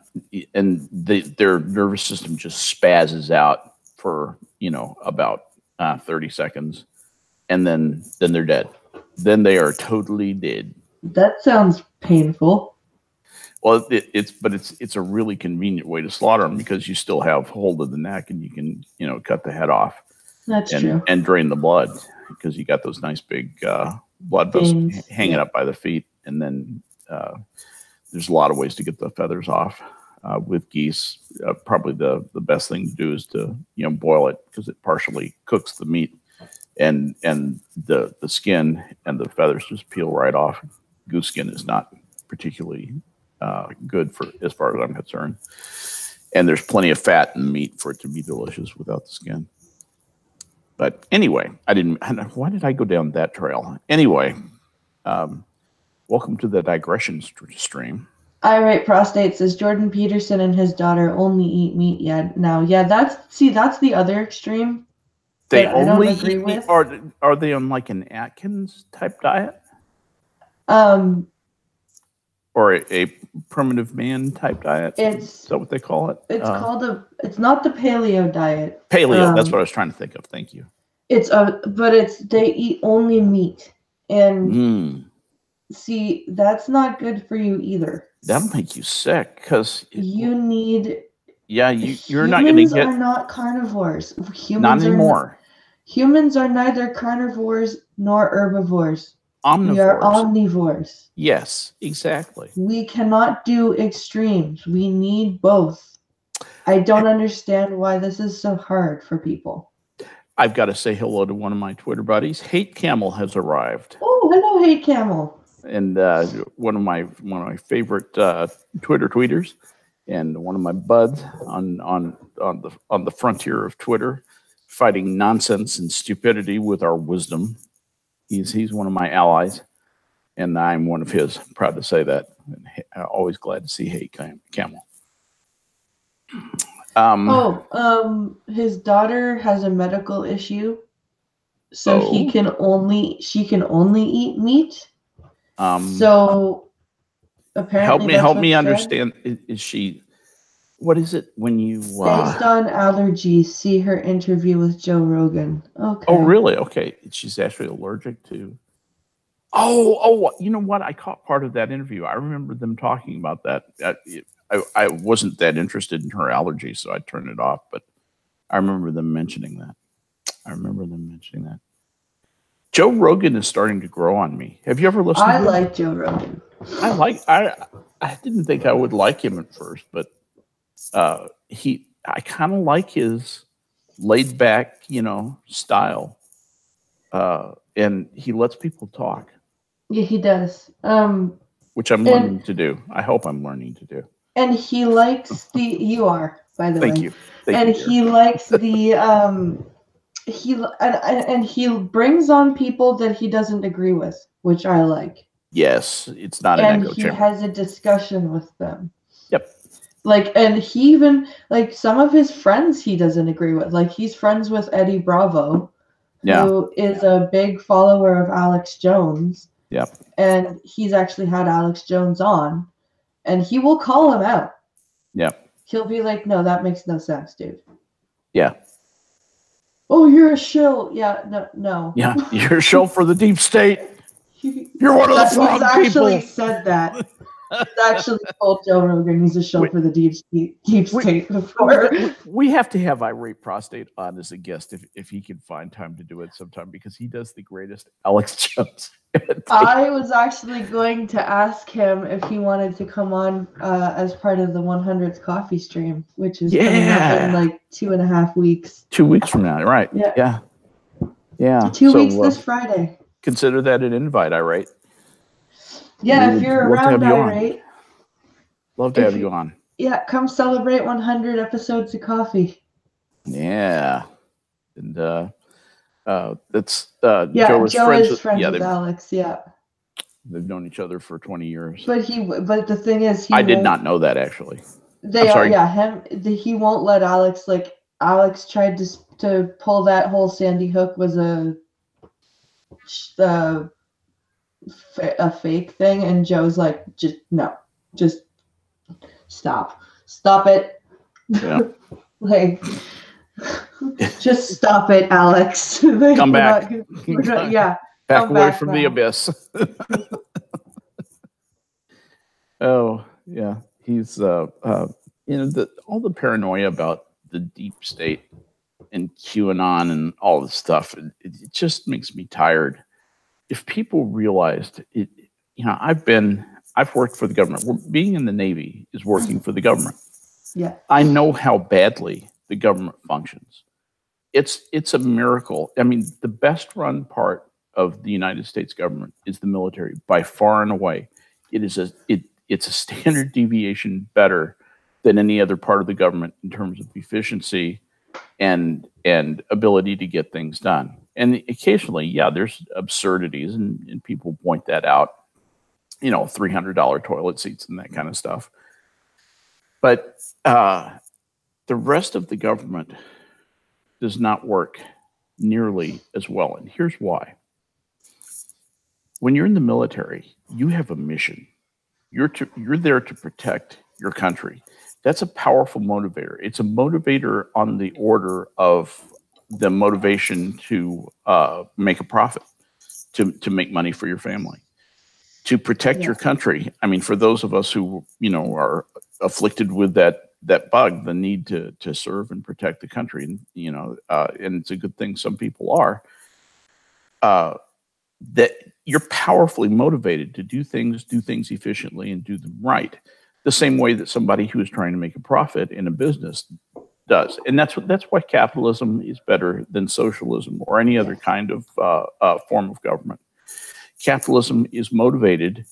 nervous system just spazzes out for about 30 seconds, and then they're dead. Then they are totally dead. That sounds painful. Well, it's a really convenient way to slaughter them because you still have hold of the neck and you can cut the head off. That's true. And drain the blood because you got those nice big blood vessels hanging up by the feet, and then there's a lot of ways to get the feathers off. With geese, probably the best thing to do is to boil it because it partially cooks the meat, and the skin and the feathers just peel right off. Goose skin is not particularly good for as far as I'm concerned, and there's plenty of fat in the meat for it to be delicious without the skin. But anyway, why did I go down that trail? Anyway, welcome to the digression stream. Irate Prostate says Jordan Peterson and his daughter only eat meat now. Yeah, that's the other extreme. They only eat meat. Are they on like an Atkins type diet? Or a primitive man type diet? Is that what they call it? It's it's not the paleo diet. Paleo, that's what I was trying to think of. Thank you. They eat only meat. And see, that's not good for you either. That'll make you sick because you need. Yeah, you're not going to get. Humans are not carnivores. Not anymore. Humans are neither carnivores nor herbivores. Omnivores. We are omnivores. Yes, exactly. We cannot do extremes. We need both. I don't understand why this is so hard for people. I've got to say hello to one of my Twitter buddies. Hate Camel has arrived. Oh, hello, Hate Camel. And one of my favorite Twitter tweeters, and one of my buds on the frontier of Twitter, fighting nonsense and stupidity with our wisdom. He's one of my allies, and I'm one of his. Proud to say that. Always glad to see Hate Camel. His daughter has a medical issue, so she can only eat meat. So apparently, help me understand. Is she? What is it when you? Based on allergies, see her interview with Joe Rogan. Okay. Oh, really? Okay. She's actually allergic to. Oh! You know what? I caught part of that interview. I remember them talking about that. I wasn't that interested in her allergy, so I turned it off. But I remember them mentioning that. Joe Rogan is starting to grow on me. Have you ever listened to him? I like Joe Rogan. I didn't think I would like him at first, but I kind of like his laid back, style. And he lets people talk. Yeah, he does. Which I'm learning to do. I hope I'm learning to do. And he likes you are, by the way. Thank you. He likes the he brings on people that he doesn't agree with, which I like. Yes, it's not an echo chamber. And he has a discussion with them. Yep. And he even, some of his friends he doesn't agree with. He's friends with Eddie Bravo, who is a big follower of Alex Jones. Yep. And he's actually had Alex Jones on, and he will call him out. Yep. He'll be like, "No, that makes no sense, dude." Yeah. Oh, you're a shill. Yeah, no. Yeah, you're a shill for the deep state. You're one of the frog people. He's actually said that. He's actually told Joe Rogan he's a shill for the deep state before. We have to have Irate Prostate on as a guest if he can find time to do it sometime, because he does the greatest Alex Jones. I was actually going to ask him if he wanted to come on as part of the 100th coffee stream, which is coming up in 2.5 weeks. 2 weeks from now, right? Yeah. 2 weeks this Friday. Consider that an invite, Irate. Yeah, if you're around, Irate. Love to have you on. Yeah, come celebrate 100 episodes of coffee. Yeah, and that's Joe is friends with Alex. Yeah, they've known each other for 20 years. But the thing is, I did not know that actually. He won't let Alex. Alex tried to pull that whole Sandy Hook was a fake thing, and Joe's like, just stop it. Yeah. Just stop it, Alex. Come back. Back away from the abyss. Oh yeah, he's all the paranoia about the deep state and QAnon and all this stuff. It just makes me tired. If people realized it, I've worked for the government. Being in the Navy is working for the government. Yeah. I know how badly the government functions. It's a miracle. I mean, the best run part of the United States government is the military by far and away. It's a standard deviation better than any other part of the government in terms of efficiency and ability to get things done. And occasionally, there's absurdities, and people point that out, $300 toilet seats and that kind of stuff. But the rest of the government does not work nearly as well. And here's why. When you're in the military, you have a mission. You're there to protect your country. That's a powerful motivator. It's a motivator on the order of the motivation to make a profit, to make money for your family, to protect your country. I mean, for those of us who are afflicted with that bug, the need to serve and protect the country, and and it's a good thing some people are. That you're powerfully motivated to do things efficiently and do them right, the same way that somebody who is trying to make a profit in a business does. And that's why capitalism is better than socialism or any other kind of form of government. Capitalism is motivated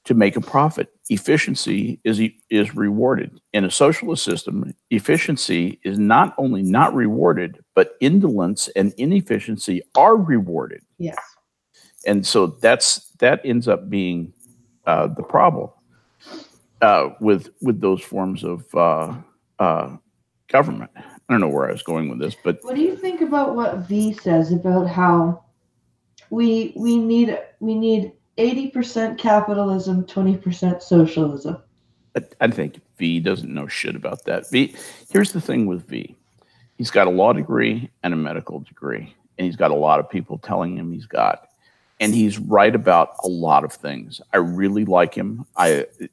to make a profit. Efficiency is rewarded. In a socialist system, efficiency is not only not rewarded, but indolence and inefficiency are rewarded. Yes. And so that ends up being the problem with those forms of government. I don't know where I was going with this, but what do you think about what V says about how we need 80% capitalism, 20% socialism? I think V doesn't know shit about that. Here's the thing with V. He's got a law degree and a medical degree, and he's got a lot of people telling him he's got. And he's right about a lot of things. I really like him.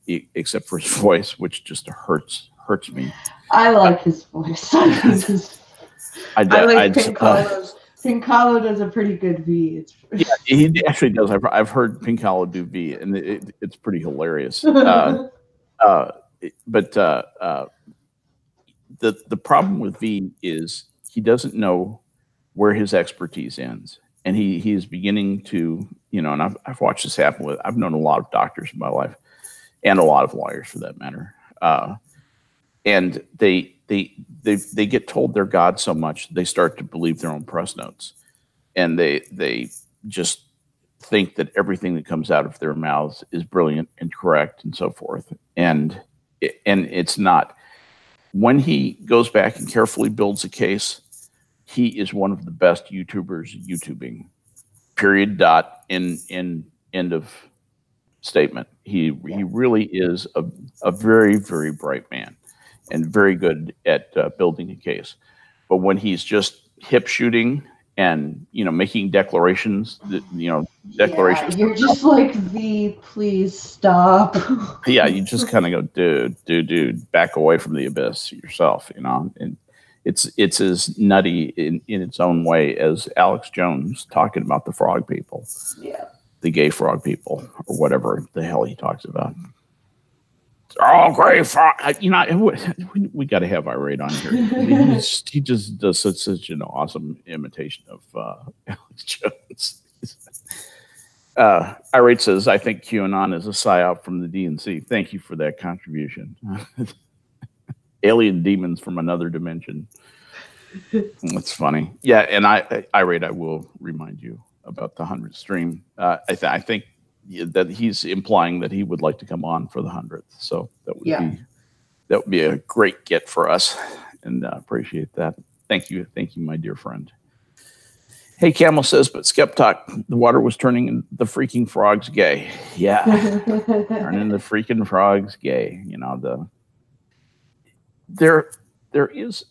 Except for his voice, which just hurts me. I like his voice. I like pink collars. Pincalo does a pretty good V. It's Yeah, he actually does. I've heard Pincalo do V, and it's pretty hilarious. But the problem with V is he doesn't know where his expertise ends, and he is beginning to, you know, and I've watched this happen with. I've known a lot of doctors in my life, and a lot of lawyers for that matter, and they get told they're God so much they start to believe their own press notes, and they just think that everything that comes out of their mouths is brilliant and correct and so forth, and it's not. When he goes back and carefully builds a case, he is one of the best YouTubers YouTubing. Period. Dot. In end of statement. He really is a very, very bright man and very good at building a case. But when he's just hip shooting and, you know, making declarations, declarations. Yeah, you're just like, V, please stop. Yeah, you just kind of go, dude, back away from the abyss yourself, you know. And it's as nutty in its own way as Alex Jones talking about the frog people. Yeah. The gay frog people, or whatever the hell he talks about. Oh, gay frog! You know, we got to have Irate on here. He just does such an awesome imitation of Alex Jones. Irate says, "I think QAnon is a psyop from the DNC." Thank you for that contribution. Alien demons from another dimension. That's funny. Yeah, and Irate, I will remind you about the 100th stream. I think that he's implying that he would like to come on for the 100th. So that would be a great get for us, and appreciate that. Thank you, my dear friend. Hey, Camel says, but Skeptalk, the water was turning the freaking frogs gay. Yeah, turning the freaking frogs gay. You know, there is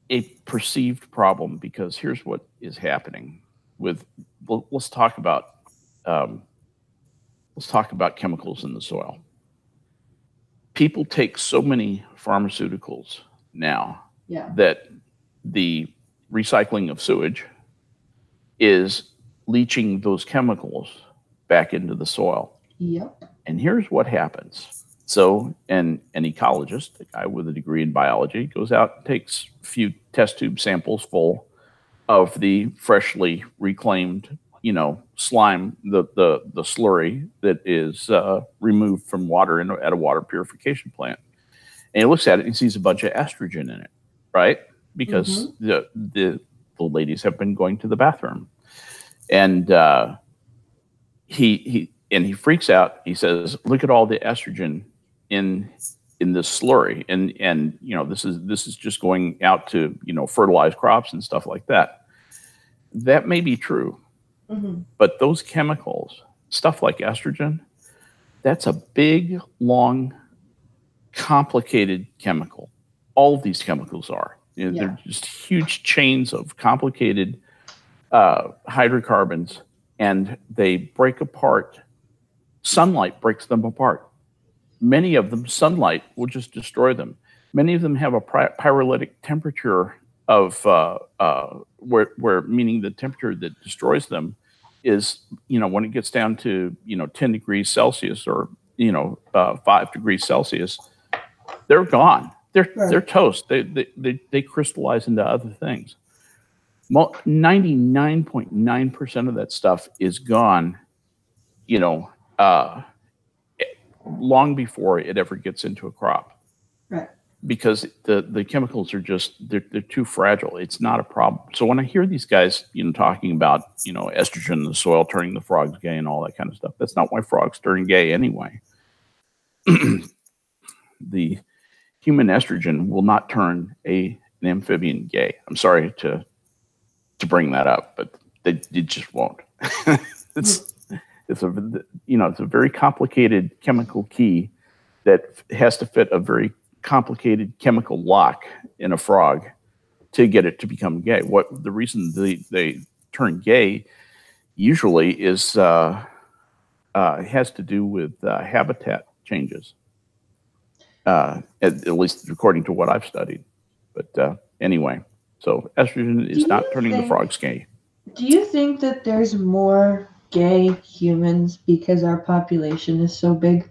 a perceived problem, because here's what is happening with. Let's talk about chemicals in the soil. People take so many pharmaceuticals now that the recycling of sewage is leaching those chemicals back into the soil. Yep. And here's what happens. So an ecologist, a guy with a degree in biology, goes out and takes a few test tube samples full of the freshly reclaimed, you know, slime, the slurry that is removed from water at a water purification plant. And he looks at it and he sees a bunch of estrogen in it, right? Because the ladies have been going to the bathroom. And he freaks out. He says, "Look at all the estrogen in this slurry." And you know, this is just going out to, you know, fertilize crops and stuff like that. That may be true. But those chemicals, stuff like estrogen, that's a big, long, complicated chemical. All of these chemicals are. You know, they're just huge chains of complicated hydrocarbons, and they break apart. Sunlight breaks them apart. Many of them, sunlight will just destroy them. Many of them have a pyrolytic temperature of where meaning the temperature that destroys them is, you know, when it gets down to, you know, 10 degrees Celsius or, you know, 5 degrees Celsius, they're gone. They're toast. They crystallize into other things. 99.9% of that stuff is gone, you know, long before it ever gets into a crop. Right. Because the chemicals are just, they're too fragile. It's not a problem. So when I hear these guys, you know, talking about, you know, estrogen in the soil turning the frogs gay and all that kind of stuff, that's not why frogs turn gay anyway. The human estrogen will not turn an amphibian gay. I'm sorry to bring that up, but it just won't. it's a, you know, it's a very complicated chemical key that has to fit a very complicated chemical lock in a frog to get it to become gay. What the reason they turn gay usually is has to do with habitat changes, at least according to what I've studied. But anyway, so estrogen is not turning the frogs gay. Do you think that there's more gay humans because our population is so big?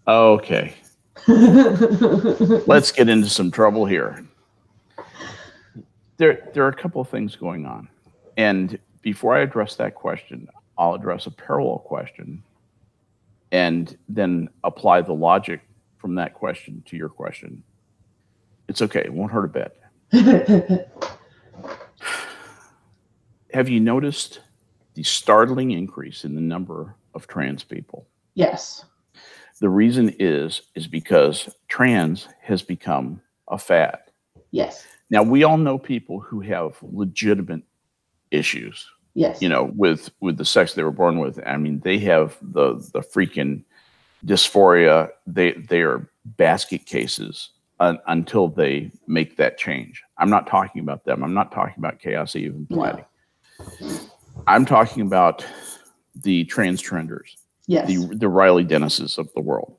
Okay. Let's get into some trouble here. There are a couple of things going on. And before I address that question, I'll address a parallel question and then apply the logic from that question to your question. It's okay. It won't hurt a bit. Have you noticed the startling increase in the number of trans people? Yes. The reason is because trans has become a fad. Yes. Now, we all know people who have legitimate issues. Yes. You know, with the sex they were born with. I mean, they have the freaking dysphoria. They are basket cases until they make that change. I'm not talking about them. I'm not talking about Chaos Eve and Platty. No. I'm talking about the trans trenders. Yes. The Riley Dennises of the world.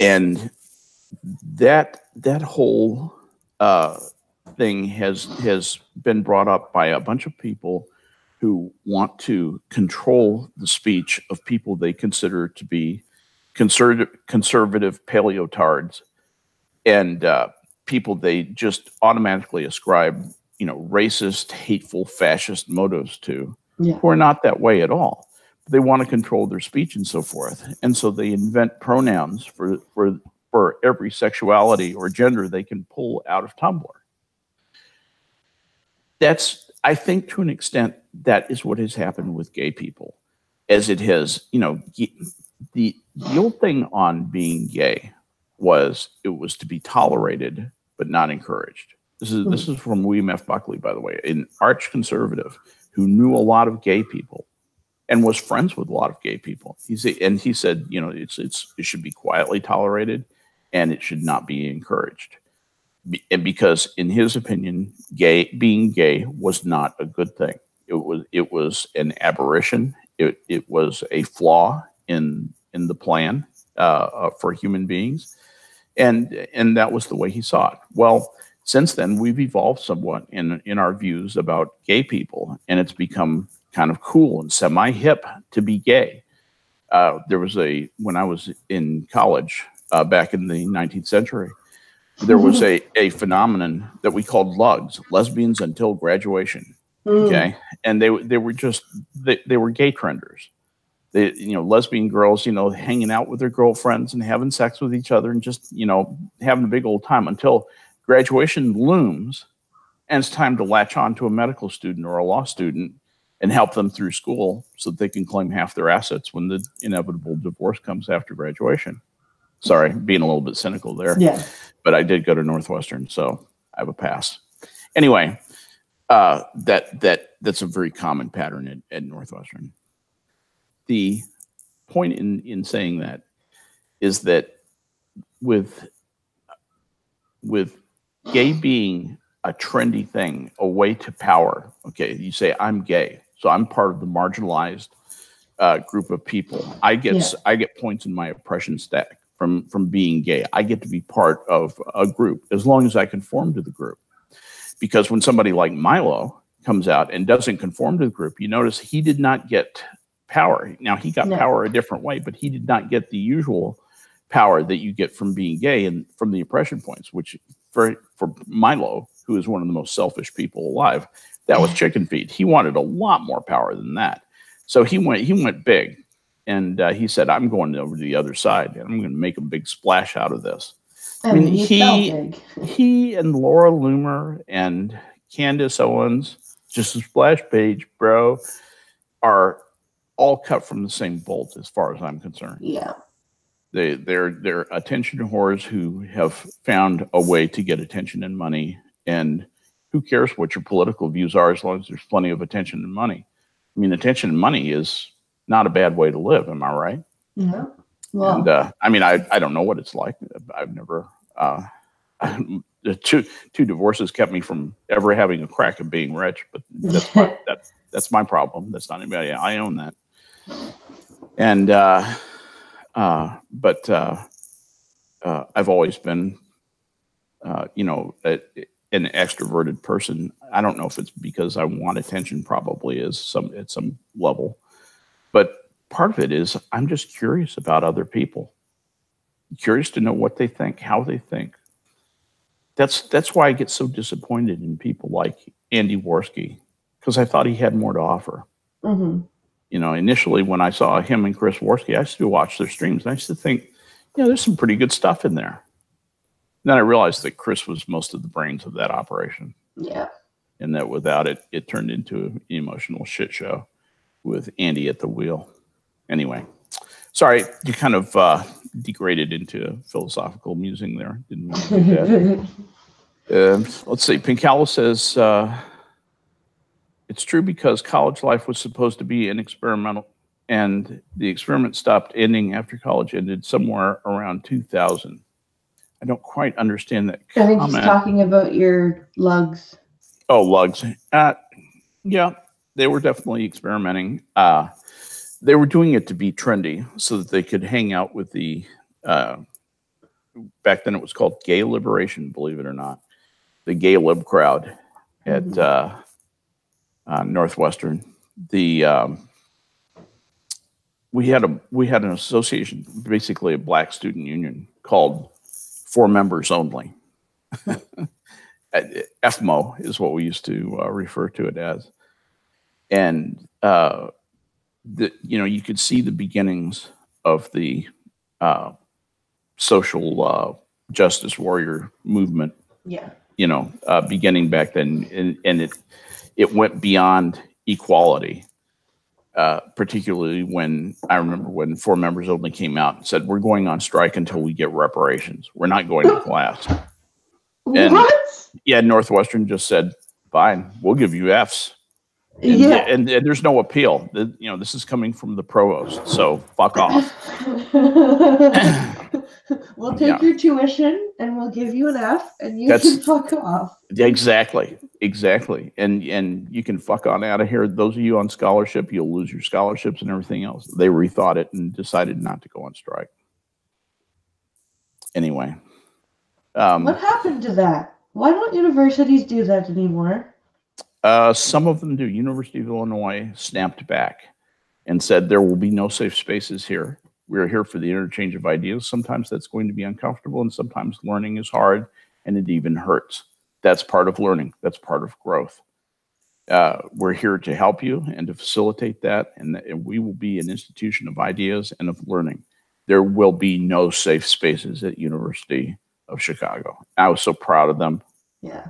And that whole thing has been brought up by a bunch of people who want to control the speech of people they consider to be conservative paleotards and people they just automatically ascribe, you know, racist, hateful, fascist motives to, who are not that way at all. They want to control their speech and so forth. And so they invent pronouns for every sexuality or gender they can pull out of Tumblr. That's, I think, to an extent, that is what has happened with gay people, as it has, you know, the old thing on being gay was it was to be tolerated but not encouraged. This is from William F. Buckley, by the way, an arch conservative who knew a lot of gay people and was friends with a lot of gay people. He said, you know, it should be quietly tolerated and it should not be encouraged. And because in his opinion, being gay was not a good thing. It was an aberration. It was a flaw in the plan for human beings. And that was the way he saw it. Well, since then, we've evolved somewhat in our views about gay people, and it's become kind of cool and semi-hip to be gay. There was when I was in college back in the 19th century, there was a phenomenon that we called lugs, lesbians until graduation. Okay. And they were just, they were gay trenders. They, you know, lesbian girls, you know, hanging out with their girlfriends and having sex with each other and just, you know, having a big old time until graduation looms and it's time to latch on to a medical student or a law student and help them through school so that they can claim half their assets when the inevitable divorce comes after graduation. Sorry, being a little bit cynical there. Yeah. But I did go to Northwestern, so I have a pass. Anyway, that's a very common pattern at Northwestern. The point in saying that is that with gay being a trendy thing, a way to power. Okay, you say I'm gay, so I'm part of the marginalized group of people. I get points in my oppression stack from being gay. I get to be part of a group as long as I conform to the group. Because when somebody like Milo comes out and doesn't conform to the group, you notice he did not get power. Now, he got power a different way, but he did not get the usual power that you get from being gay and from the oppression points, which for Milo, who is one of the most selfish people alive, that was chicken feed. He wanted a lot more power than that. So he went big. And he said, I'm going over to the other side, and I'm going to make a big splash out of this. And I mean, he and Laura Loomer and Candace Owens, just a splash page, bro, are all cut from the same bolt as far as I'm concerned. Yeah. They're attention whores who have found a way to get attention and money. And who cares what your political views are as long as there's plenty of attention and money. I mean, attention and money is not a bad way to live. Am I right? Yeah. Well, and I mean, I don't know what it's like. I've never, two divorces kept me from ever having a crack at being rich, but that's my problem. That's not anybody. I own that. And, but I've always been, you know, an extroverted person. I don't know if it's because I want attention, probably is at some level, but part of it is I'm just curious about other people, curious to know what they think, how they think. That's why I get so disappointed in people like Andy Worski, because I thought he had more to offer. Mm-hmm. You know, initially when I saw him and Chris Worski, I used to watch their streams. And I used to think, you know, there's some pretty good stuff in there. And then I realized that Chris was most of the brains of that operation. Yeah. And that without it, it turned into an emotional shit show with Andy at the wheel. Anyway, sorry, you kind of degraded into philosophical musing there. Didn't mean to do that. Let's see. Pinkala says, it's true because college life was supposed to be an experimental, and the experiment stopped ending after college ended somewhere around 2000. I don't quite understand that I think he's talking about your lugs. Oh, lugs. Yeah, they were definitely experimenting. They were doing it to be trendy so that they could hang out with the, back then it was called Gay Liberation, believe it or not, the gay lib crowd at Northwestern. We had an association, basically a black student union called For Members Only. FMO is what we used to refer to it as. And, you could see the beginnings of the social justice warrior movement. Yeah. Beginning back then. And it went beyond equality, particularly when I remember when For Members Only came out and said, we're going on strike until we get reparations. We're not going to class. And, what? Yeah, Northwestern just said, fine, we'll give you Fs. And, yeah. and there's no appeal. This is coming from the provost, so fuck off. We'll take your tuition and we'll give you an F and you can fuck off. Exactly. And you can fuck on out of here. Those of you on scholarship, you'll lose your scholarships and everything else. They rethought it and decided not to go on strike. Anyway. What happened to that? Why don't universities do that anymore? Some of them do. University of Illinois snapped back and said there will be no safe spaces here. We're here for the interchange of ideas. Sometimes that's going to be uncomfortable, and sometimes learning is hard, and it even hurts. That's part of learning. That's part of growth. We're here to help you and to facilitate that, and we will be an institution of ideas and of learning. There will be no safe spaces at University of Chicago. I was so proud of them. Yeah.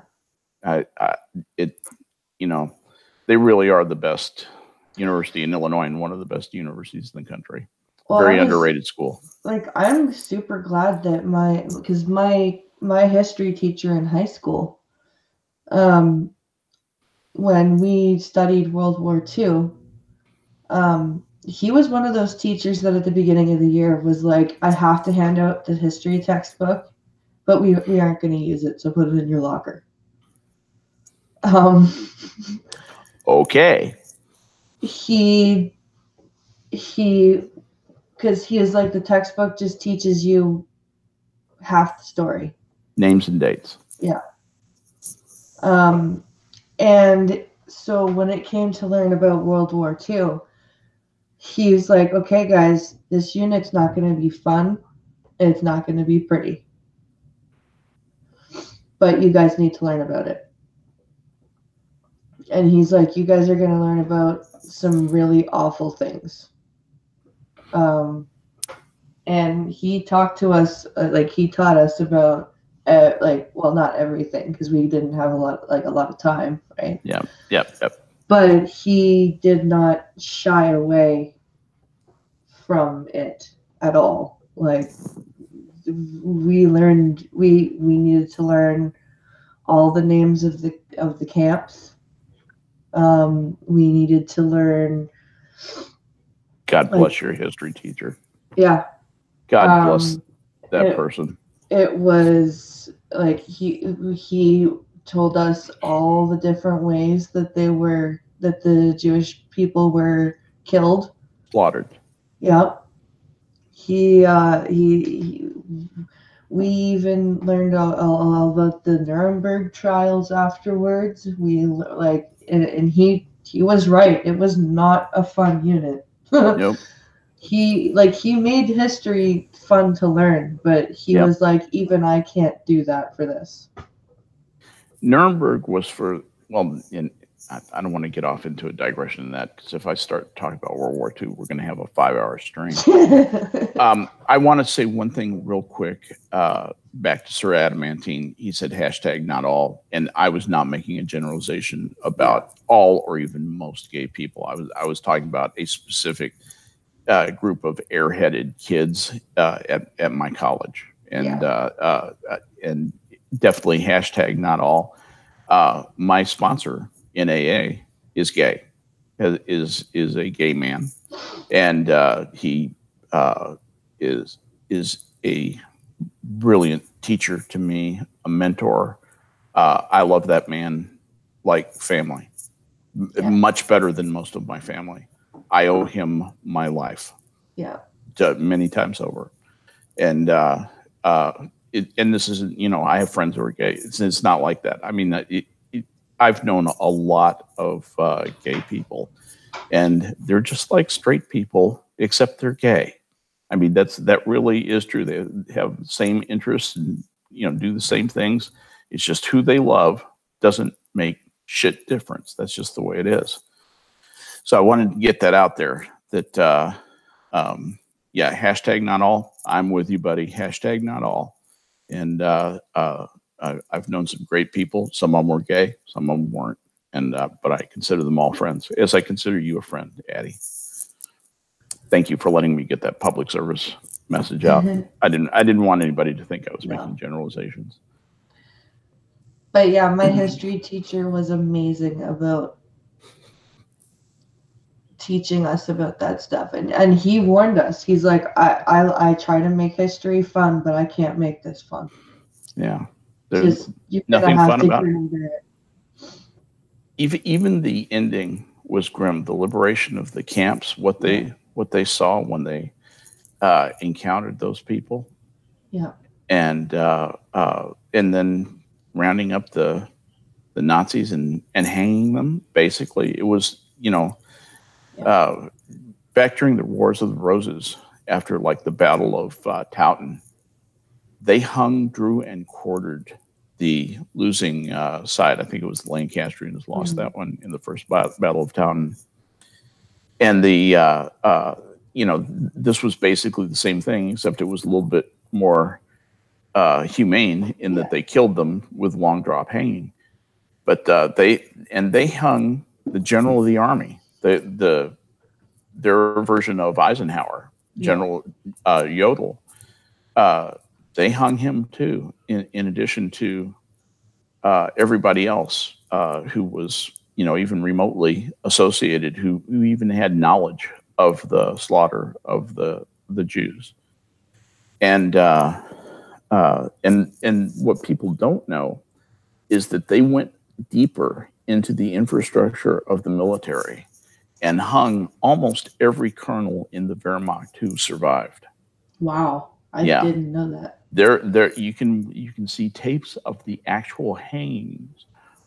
They really are the best university in Illinois and one of the best universities in the country. Well, very underrated school. Like, I'm super glad that my history teacher in high school, when we studied World War II, he was one of those teachers that at the beginning of the year was like, I have to hand out the history textbook, but we aren't going to use it, so put it in your locker. Okay. He because he is like, the textbook just teaches you half the story. Names and dates. Yeah. And so when it came to learn about World War II, he was like, okay, guys, this unit's not going to be fun. And it's not going to be pretty. But you guys need to learn about it. And he's like, you guys are going to learn about some really awful things. And he talked to us, he taught us about, not everything, because we didn't have a lot of time, right? Yep. But he did not shy away from it at all. Like, we learned, we needed to learn all the names of the camps. We needed to learn. God bless your history teacher. Yeah. God bless that person. It was like he told us all the different ways that the Jewish people were killed, slaughtered. Yeah. We even learned all about the Nuremberg trials afterwards. And he was right. It was not a fun unit. Yep. He made history fun to learn, but he Yep. was like, even I can't do that for this. Nuremberg was for, well, I don't want to get off into a digression in that, because if I start talking about World War II, we're going to have a 5-hour stream. I want to say one thing real quick. Back to Sir Adamantine, he said hashtag not all, and I was not making a generalization about all or even most gay people. I was talking about a specific group of airheaded kids at my college, and definitely hashtag not all. My sponsor in AA is gay, is a gay man, and he is a brilliant teacher to me, a mentor. I love that man like family, much better than most of my family. I owe him my life, many times over, and and this isn't, I have friends who are gay. It's not like that. I mean, I've known a lot of gay people, and they're just like straight people, except they're gay. I mean, that really is true. They have the same interests and, do the same things. It's just who they love doesn't make shit difference. That's just the way it is. So I wanted to get that out there that, hashtag not all. I'm with you, buddy. Hashtag not all. And I've known some great people. Some of them were gay, some of them weren't. And but I consider them all friends, as I consider you a friend, Addie. Thank you for letting me get that public service message out. I didn't want anybody to think I was making generalizations. But yeah, my history teacher was amazing about teaching us about that stuff, and he warned us. He's like, I try to make history fun, but I can't make this fun. Yeah, there's nothing fun about it. Even the ending was grim. The liberation of the camps, what they saw when they encountered those people, and then rounding up the Nazis and hanging them. Basically, it was, back during the Wars of the Roses, after like the Battle of Towton, they hung, drew, and quartered the losing side. I think it was the Lancastrians lost that one in the first Battle of Towton. And this was basically the same thing, except it was a little bit more humane in that they killed them with long drop hanging. But they hung the general of the army, their version of Eisenhower, General Jodl. They hung him too, in addition to everybody else who was, even remotely associated, who even had knowledge of the slaughter of the Jews. And what people don't know is that they went deeper into the infrastructure of the military and hung almost every colonel in the Wehrmacht who survived. Wow, I didn't know that. There you can see tapes of the actual hangings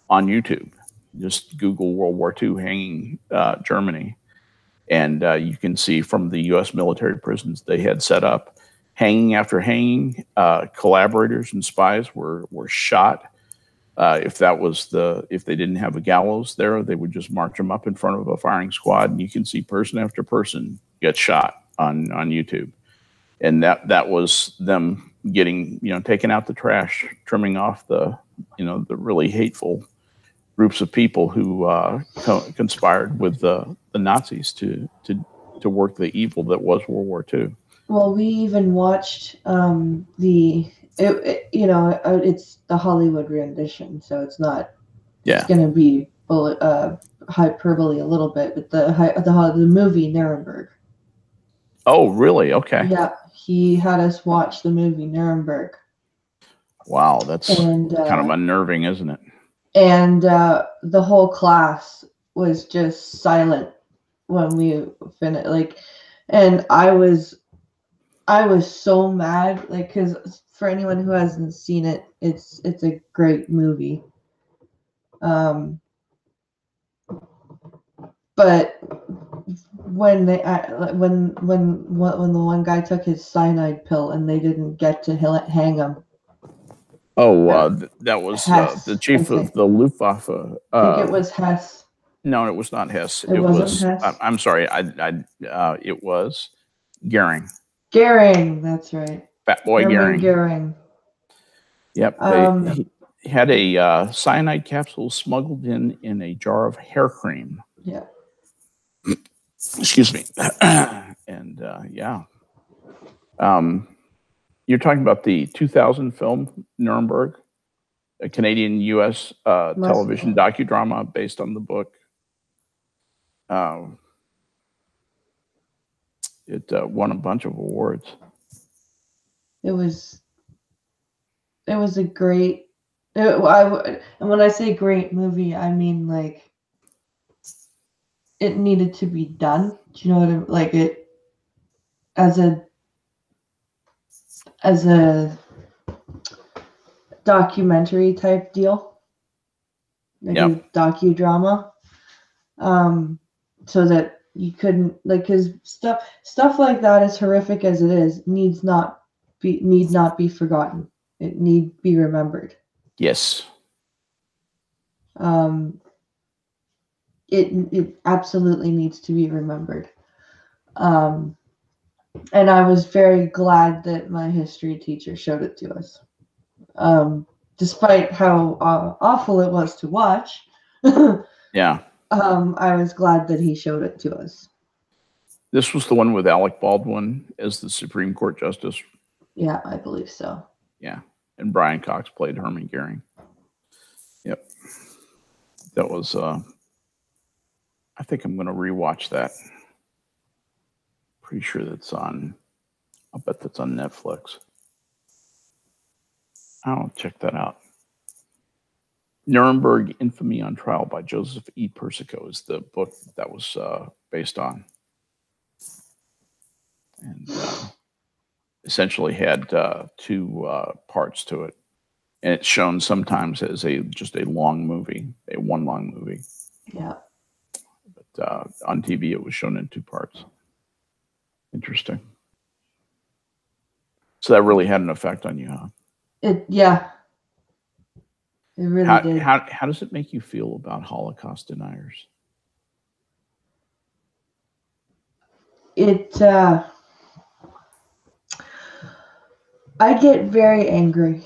on YouTube. Just Google World War II hanging Germany, and you can see from the U.S. military prisons they had set up hanging after hanging. Collaborators and spies were shot. If they didn't have a gallows there, they would just march them up in front of a firing squad, and you can see person after person get shot on YouTube. And that was them getting, taking out the trash, trimming off the really hateful groups of people who conspired with the Nazis to work the evil that was World War II. Well, we even watched it's the Hollywood rendition, so it's not. It's going to be hyperbole a little bit, but the movie Nuremberg. Oh, really? Okay. Yeah, he had us watch the movie Nuremberg. Wow, that's kind of unnerving, isn't it? And the whole class was just silent when we finished. And I was so mad, because for anyone who hasn't seen it, it's a great movie. But when the one guy took his cyanide pill and they didn't get to hang him. Oh, that was Hess, the chief of the Luftwaffe. I think it was Hess. No, it was not Hess. It wasn't Hess? I'm sorry. It was Goering. Goering, that's right. Fat boy Goering. Goering. Yep. He had a cyanide capsule smuggled in a jar of hair cream. Yeah. Excuse me. And yeah. You're talking about the 2000 film Nuremberg, a Canadian-U.S. television docudrama based on the book. It won a bunch of awards. It was a great. And when I say great movie, I mean like it needed to be done. Do you know what I mean? Like it as a documentary type deal, like a docudrama, so that you couldn't like because stuff like that, as horrific as it is, need not be forgotten. It need be remembered. Yes. It absolutely needs to be remembered. And I was very glad that my history teacher showed it to us. Despite how awful it was to watch. Yeah. I was glad that he showed it to us. This was the one with Alec Baldwin as the Supreme Court Justice. Yeah, I believe so. Yeah. And Brian Cox played Herman Goering. Yep. That was, I think I'm going to rewatch that. Pretty sure that's on, I'll bet that's on Netflix. I'll check that out. Nuremberg Infamy on Trial by Joseph E. Persico is the book that was based on. And essentially had two parts to it. And it's shown sometimes as just a long movie, one long movie. Yeah. But on TV, it was shown in two parts. Interesting. So that really had an effect on you, huh? Yeah. It really did. How does it make you feel about Holocaust deniers? I get very angry.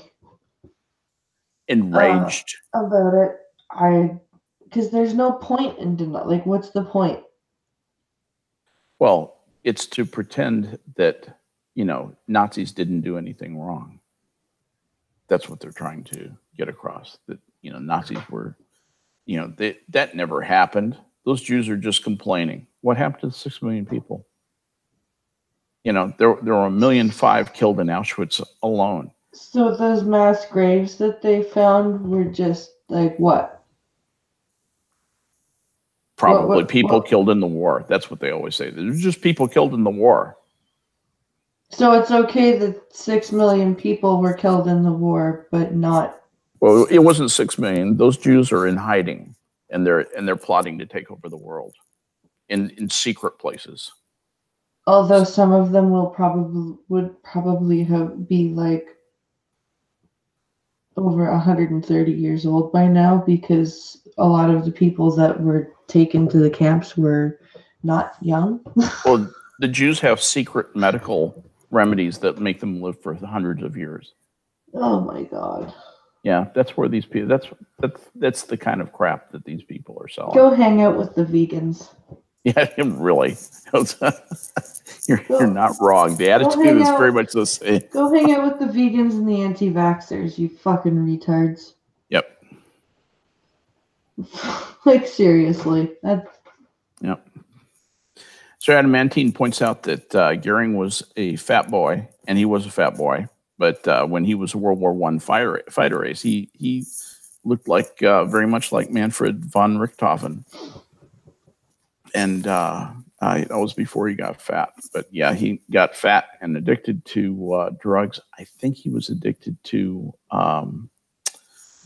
Enraged. About it. Because there's no point in denial. Like, what's the point? Well, it's to pretend that, Nazis didn't do anything wrong. That's what they're trying to get across. That, Nazis were, that never happened. Those Jews are just complaining. What happened to the 6 million people? There were 1.5 million killed in Auschwitz alone. So those mass graves that they found were just like what? Probably people killed in the war. That's what they always say. There's just people killed in the war. So it's okay that 6 million people were killed in the war, but not. Well, it wasn't 6 million. Those Jews are in hiding, and they're plotting to take over the world in secret places. Although some of them would probably be like over 130 years old by now, because a lot of the people that were taken to the camps were not young. Well, the Jews have secret medical remedies that make them live for hundreds of years. Oh my God. Yeah, that's where these people. That's the kind of crap that these people are selling. Go hang out with the vegans. Yeah, really. You're not wrong. The attitude is very much the same. Go hang out with the vegans and the anti-vaxxers, you fucking retards. Yep. Like, seriously. Yep. So Adamantine points out that Goering was a fat boy, and he was a fat boy. But when he was a World War I fighter ace, he looked like very much like Manfred von Richthofen. And That was before he got fat. But yeah, he got fat and addicted to drugs. I think he was addicted to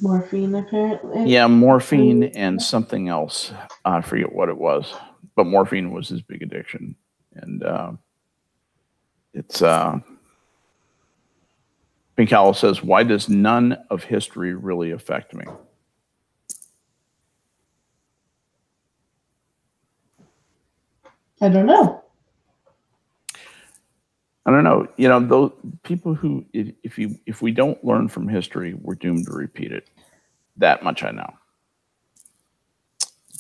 morphine, apparently. yeah, morphine and something else. I forget what it was, but morphine was his big addiction. And it's Pinkalo says, "Why does none of history really affect me?" I don't know. I don't know. You know, those people who, if we don't learn from history, we're doomed to repeat it. That much I know.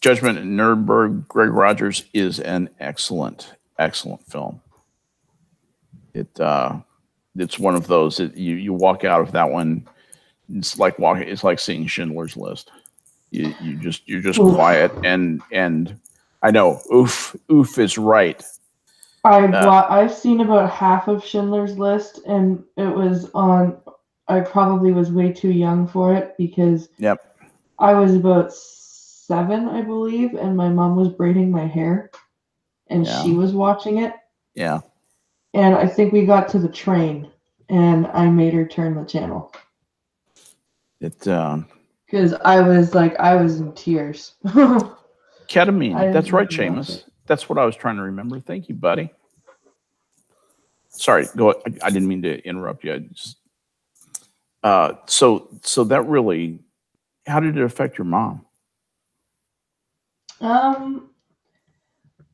Judgment at Nuremberg, Greg Rogers is an excellent, excellent film. It's one of those that you walk out of that one. It's like seeing Schindler's List. You're just quiet and I know oof is right. I've seen about half of Schindler's List, and it was on. I probably was way too young for it because I was about 7, I believe, and my mom was braiding my hair, and she was watching it. Yeah. And I think we got to the train, and I made her turn the channel. Because I was in tears. Ketamine. That's right, Seamus. That's what I was trying to remember. Thank you, buddy. Sorry, go. I didn't mean to interrupt you. So that really, how did it affect your mom? I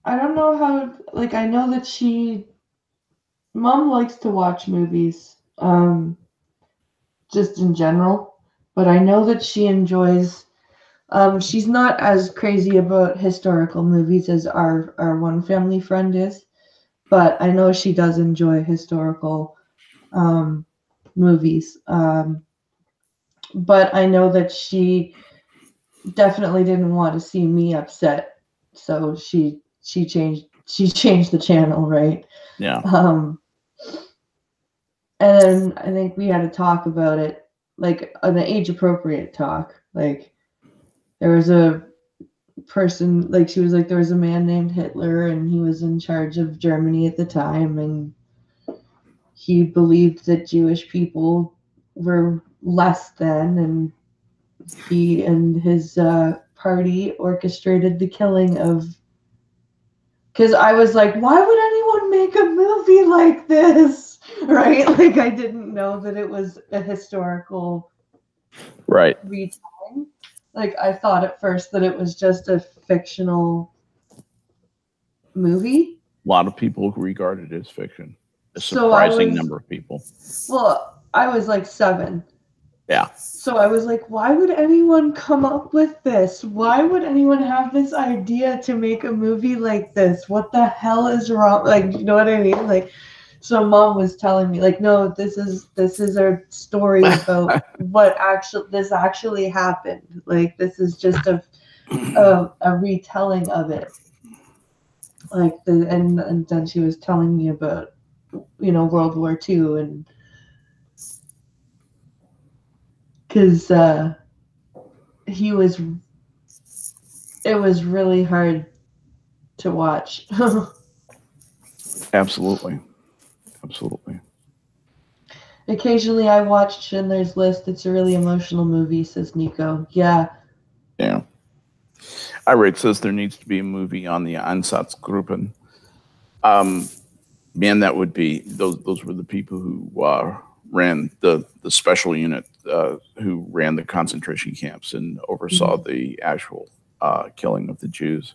don't know how. Like, I know that Mom likes to watch movies, just in general. But I know that she enjoys. She's not as crazy about historical movies as our one family friend is, but I know she does enjoy historical movies. But I know that she definitely didn't want to see me upset, so she changed the channel, right? Yeah. And then I think we had to talk about it, like an age appropriate talk. Like, there was a person, like, she was like, there was a man named Hitler, and he was in charge of Germany at the time, and he believed that Jewish people were less than, and he and his party orchestrated the killing of. Because I was like, why would anyone make a movie like this? Right? Like, I didn't know that it was a historical retelling. Like, I thought at first that it was just a fictional movie. A lot of people regard it as fiction. A surprising number of people. Well, I was like 7. Yeah. So I was like, why would anyone come up with this? Why would anyone have this idea to make a movie like this? What the hell is wrong? Like, you know what I mean? Like, so Mom was telling me, like, no, this is a story about this actually happened. Like, this is just a retelling of it. Like, and then she was telling me about, World War II, and because it was really hard to watch. Absolutely. Occasionally I watch Schindler's List. It's a really emotional movie, says Nico. Yeah. Irate says there needs to be a movie on the Einsatzgruppen. Man, that would be, those were the people who ran the special unit, who ran the concentration camps and oversaw the actual killing of the Jews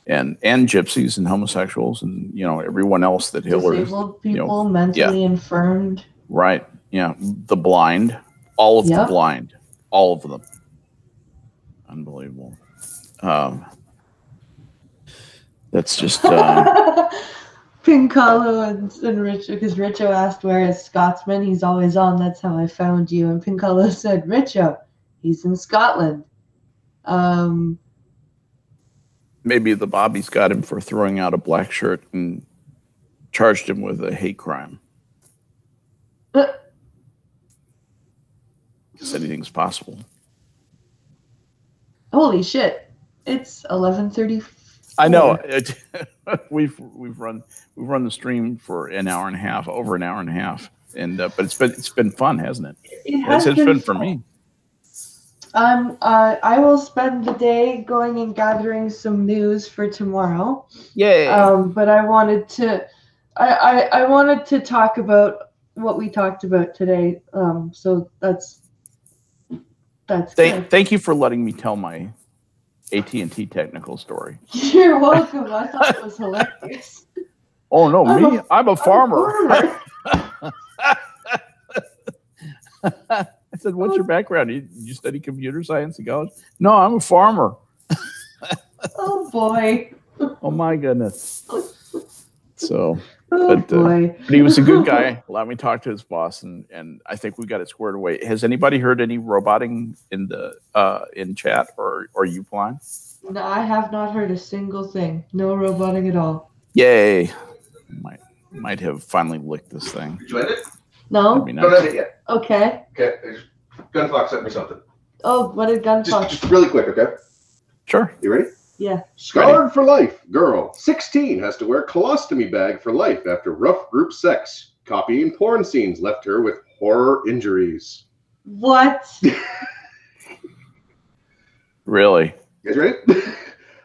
and gypsies and homosexuals and everyone else that Hitler, disabled people, mentally infirmed, right? Yeah, the blind, all of the blind, all of them. Unbelievable. That's just Pinkalo and Richo, because Richo asked where is Scotsman. He's always on. That's how I found you. And Pinkalo said, Richo, he's in Scotland. Maybe the Bobbies got him for throwing out a black shirt and charged him with a hate crime. Because anything's possible. Holy shit. It's 11:34. I know. We've run the stream for an hour and a half, over an hour and a half, and but it's been fun, hasn't it? It has been been for me. I will spend the day going and gathering some news for tomorrow. Yay! But I wanted to talk about what we talked about today. So that's good. Thank you for letting me tell my AT&T technical story. You're welcome. I thought it was hilarious. Oh no, I'm a farmer. I said, "What's your background? Did you study computer science in college?" No, I'm a farmer. Oh boy. Oh my goodness. So, boy. But he was a good guy. Let me talk to his boss, and I think we got it squared away. Has anybody heard any roboting in the in chat or you flying? No, I have not heard a single thing. No roboting at all. Yay! Might have finally licked this thing. Did you end it? No. Nice. Don't end it yet. Okay. Okay. Gunfox sent me something. Oh, what did Gunfox? Just really quick, okay? Sure. You ready? Yeah. Scarred for life. Girl, 16, has to wear colostomy bag for life after rough group sex. Copying porn scenes left her with horror injuries. What? Really? You guys ready?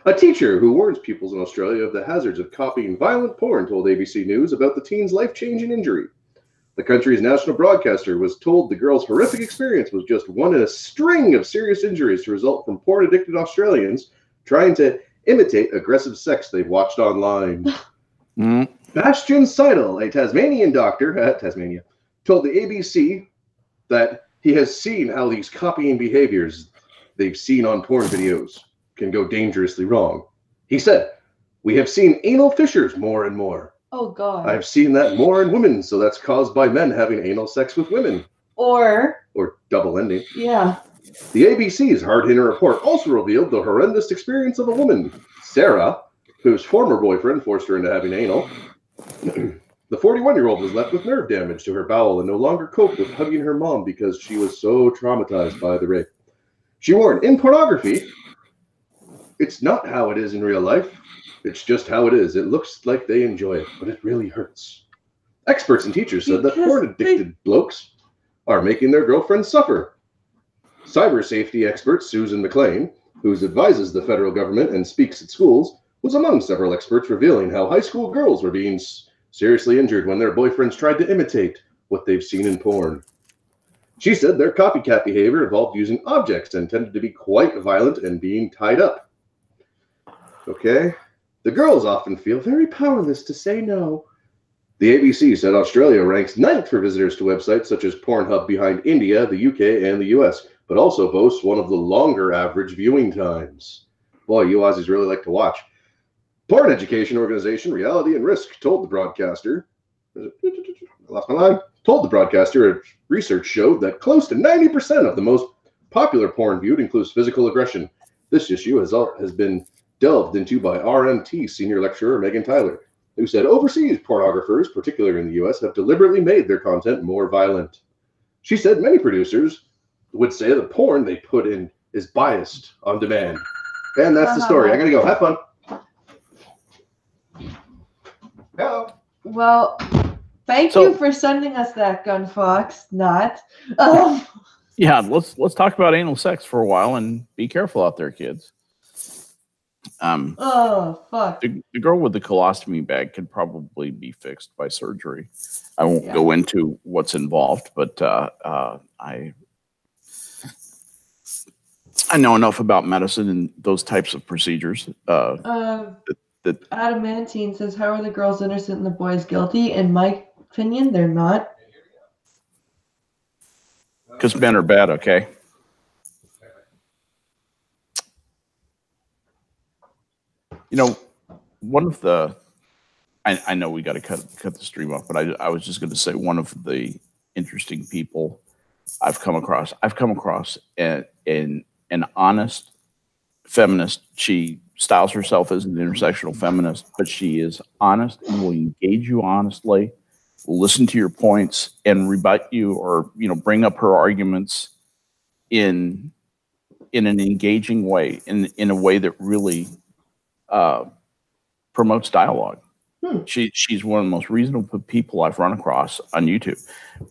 A teacher who warns pupils in Australia of the hazards of copying violent porn told ABC News about the teen's life-changing injury. The country's national broadcaster was told the girl's horrific experience was just one in a string of serious injuries to result from porn-addicted Australians trying to imitate aggressive sex they've watched online. Bastian Seidel, a Tasmanian doctor at Tasmania, told the ABC that he has seen how these copying behaviors they've seen on porn videos can go dangerously wrong. He said, "We have seen anal fissures more and more. Oh, God. I've seen that more in women, so that's caused by men having anal sex with women." Or double ending. Yeah. The ABC's hard-hitting report also revealed the horrendous experience of a woman, Sarah, whose former boyfriend forced her into having anal. The 41-year-old was left with nerve damage to her bowel and no longer coped with hugging her mom because she was so traumatized by the rape. She warned, "In pornography, it's not how it is in real life. It's just how it is. It looks like they enjoy it, but it really hurts." Experts and teachers said that porn-addicted blokes are making their girlfriends suffer. Cyber safety expert Susan McLean, who advises the federal government and speaks at schools, was among several experts revealing how high school girls were being seriously injured when their boyfriends tried to imitate what they've seen in porn. She said their copycat behavior involved using objects and tended to be quite violent and being tied up. Okay. The girls often feel very powerless to say no. The ABC said Australia ranks 9th for visitors to websites such as Pornhub behind India, the UK, and the US, but also boasts one of the longer average viewing times. Boy, you Aussies really like to watch. Porn education organization Reality and Risk told the broadcaster, research showed that close to 90% of the most popular porn viewed includes physical aggression. This issue has been delved into by RMT senior lecturer Megan Tyler, who said overseas pornographers, particularly in the US, have deliberately made their content more violent. She said many producers would say the porn they put in is biased on demand. And that's the story. I gotta go. Have fun. Hello. Well, thank you for sending us that, Gunfox. Not. Yeah, let's talk about anal sex for a while and be careful out there, kids. Oh, fuck. The girl with the colostomy bag can probably be fixed by surgery. I won't go into what's involved, but I know enough about medicine and those types of procedures. Adamantine says, "How are the girls innocent and the boys guilty?" In my opinion, they're not. Because men are bad, okay? You know, one of the, I know we got to cut the stream off, but I was just going to say one of the interesting people I've come across an honest feminist. She styles herself as an intersectional feminist, but she is honest and will engage you honestly, will listen to your points and rebut you, or bring up her arguments in an engaging way, in a way that really promotes dialogue. Hmm. She's one of the most reasonable people I've run across on YouTube.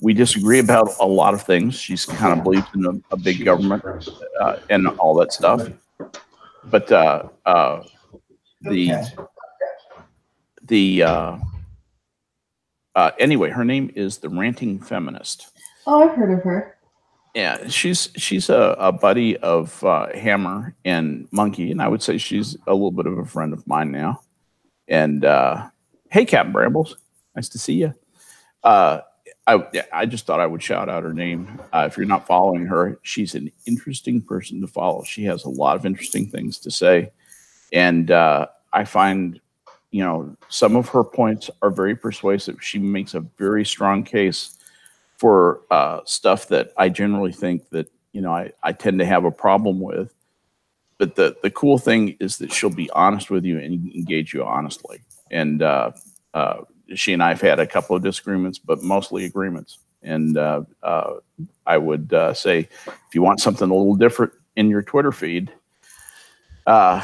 We disagree about a lot of things. She's kind of believes in a big government and all that stuff. But anyway, her name is the Ranting Feminist. Oh, I've heard of her. Yeah, she's a buddy of Hammer and Monkey, and I would say she's a little bit of a friend of mine now. And hey, Captain Brambles, nice to see you. I just thought I would shout out her name. If you're not following her, she's an interesting person to follow. She has a lot of interesting things to say, and I find, you know, some of her points are very persuasive. She makes a very strong case for stuff that I generally think that, you know, I tend to have a problem with. But the cool thing is that she'll be honest with you and engage you honestly. And she and I have had a couple of disagreements, but mostly agreements. And I would say, if you want something a little different in your Twitter feed, follow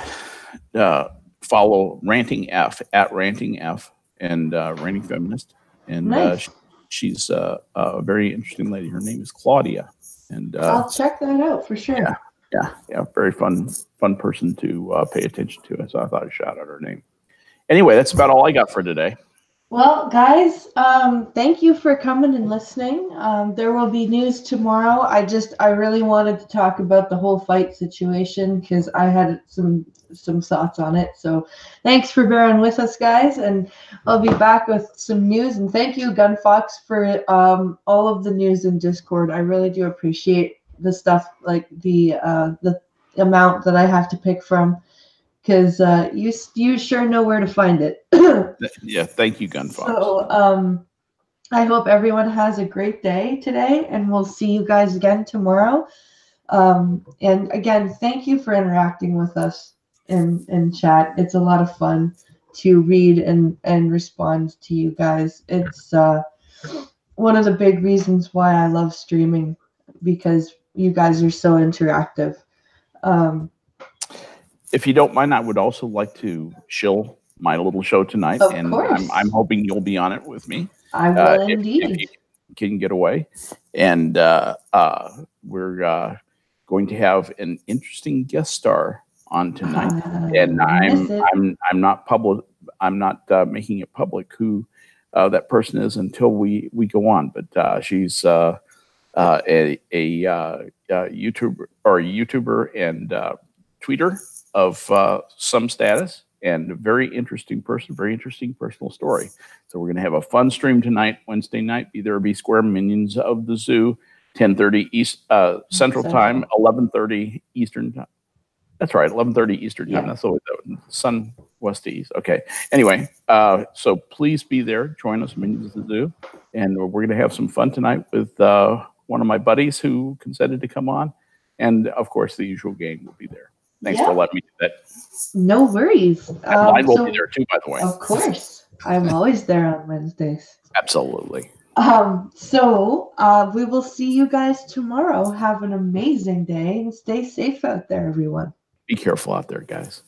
Ranting F at Ranting F and Ranting Feminist. And nice. She's a very interesting lady. Her name is Claudia. And I'll check that out for sure. Yeah. Very fun person to pay attention to. So I thought I'd shout out her name. Anyway, that's about all I got for today. Well, guys, thank you for coming and listening. There will be news tomorrow. I really wanted to talk about the whole fight situation because I had some thoughts on it. So thanks for bearing with us, guys, and I'll be back with some news. And thank you, Gunfox, for all of the news in Discord. I really do appreciate the stuff, like the amount that I have to pick from, because you sure know where to find it. Yeah, thank you, Gunfox. So I hope everyone has a great day today, and we'll see you guys again tomorrow. And again, thank you for interacting with us in chat. It's a lot of fun to read and respond to you guys. It's one of the big reasons why I love streaming, because you guys are so interactive. If you don't mind, I would also like to shill my little show tonight, of course. I'm hoping you'll be on it with me. I will indeed. If you can get away, and we're going to have an interesting guest star on tonight, and I'm not public. I'm not making it public who that person is until we go on. But she's a YouTuber and tweeter of some status, and a very interesting person, very interesting personal story. So we're going to have a fun stream tonight, Wednesday night. There will be Square Minions of the Zoo, 10:30 East Central Time, 11:30 Eastern Time. That's right, 11:30 Eastern Time. Yeah. That's always Sun West to East. Okay. Anyway, so please be there. Join us, Minions of the Zoo, and we're going to have some fun tonight with one of my buddies who consented to come on, and of course the usual gang will be there. Thanks for letting me do that. No worries. Mine will be there too, by the way. Of course. I'm always there on Wednesdays. Absolutely. So we will see you guys tomorrow. Have an amazing day and stay safe out there, everyone. Be careful out there, guys.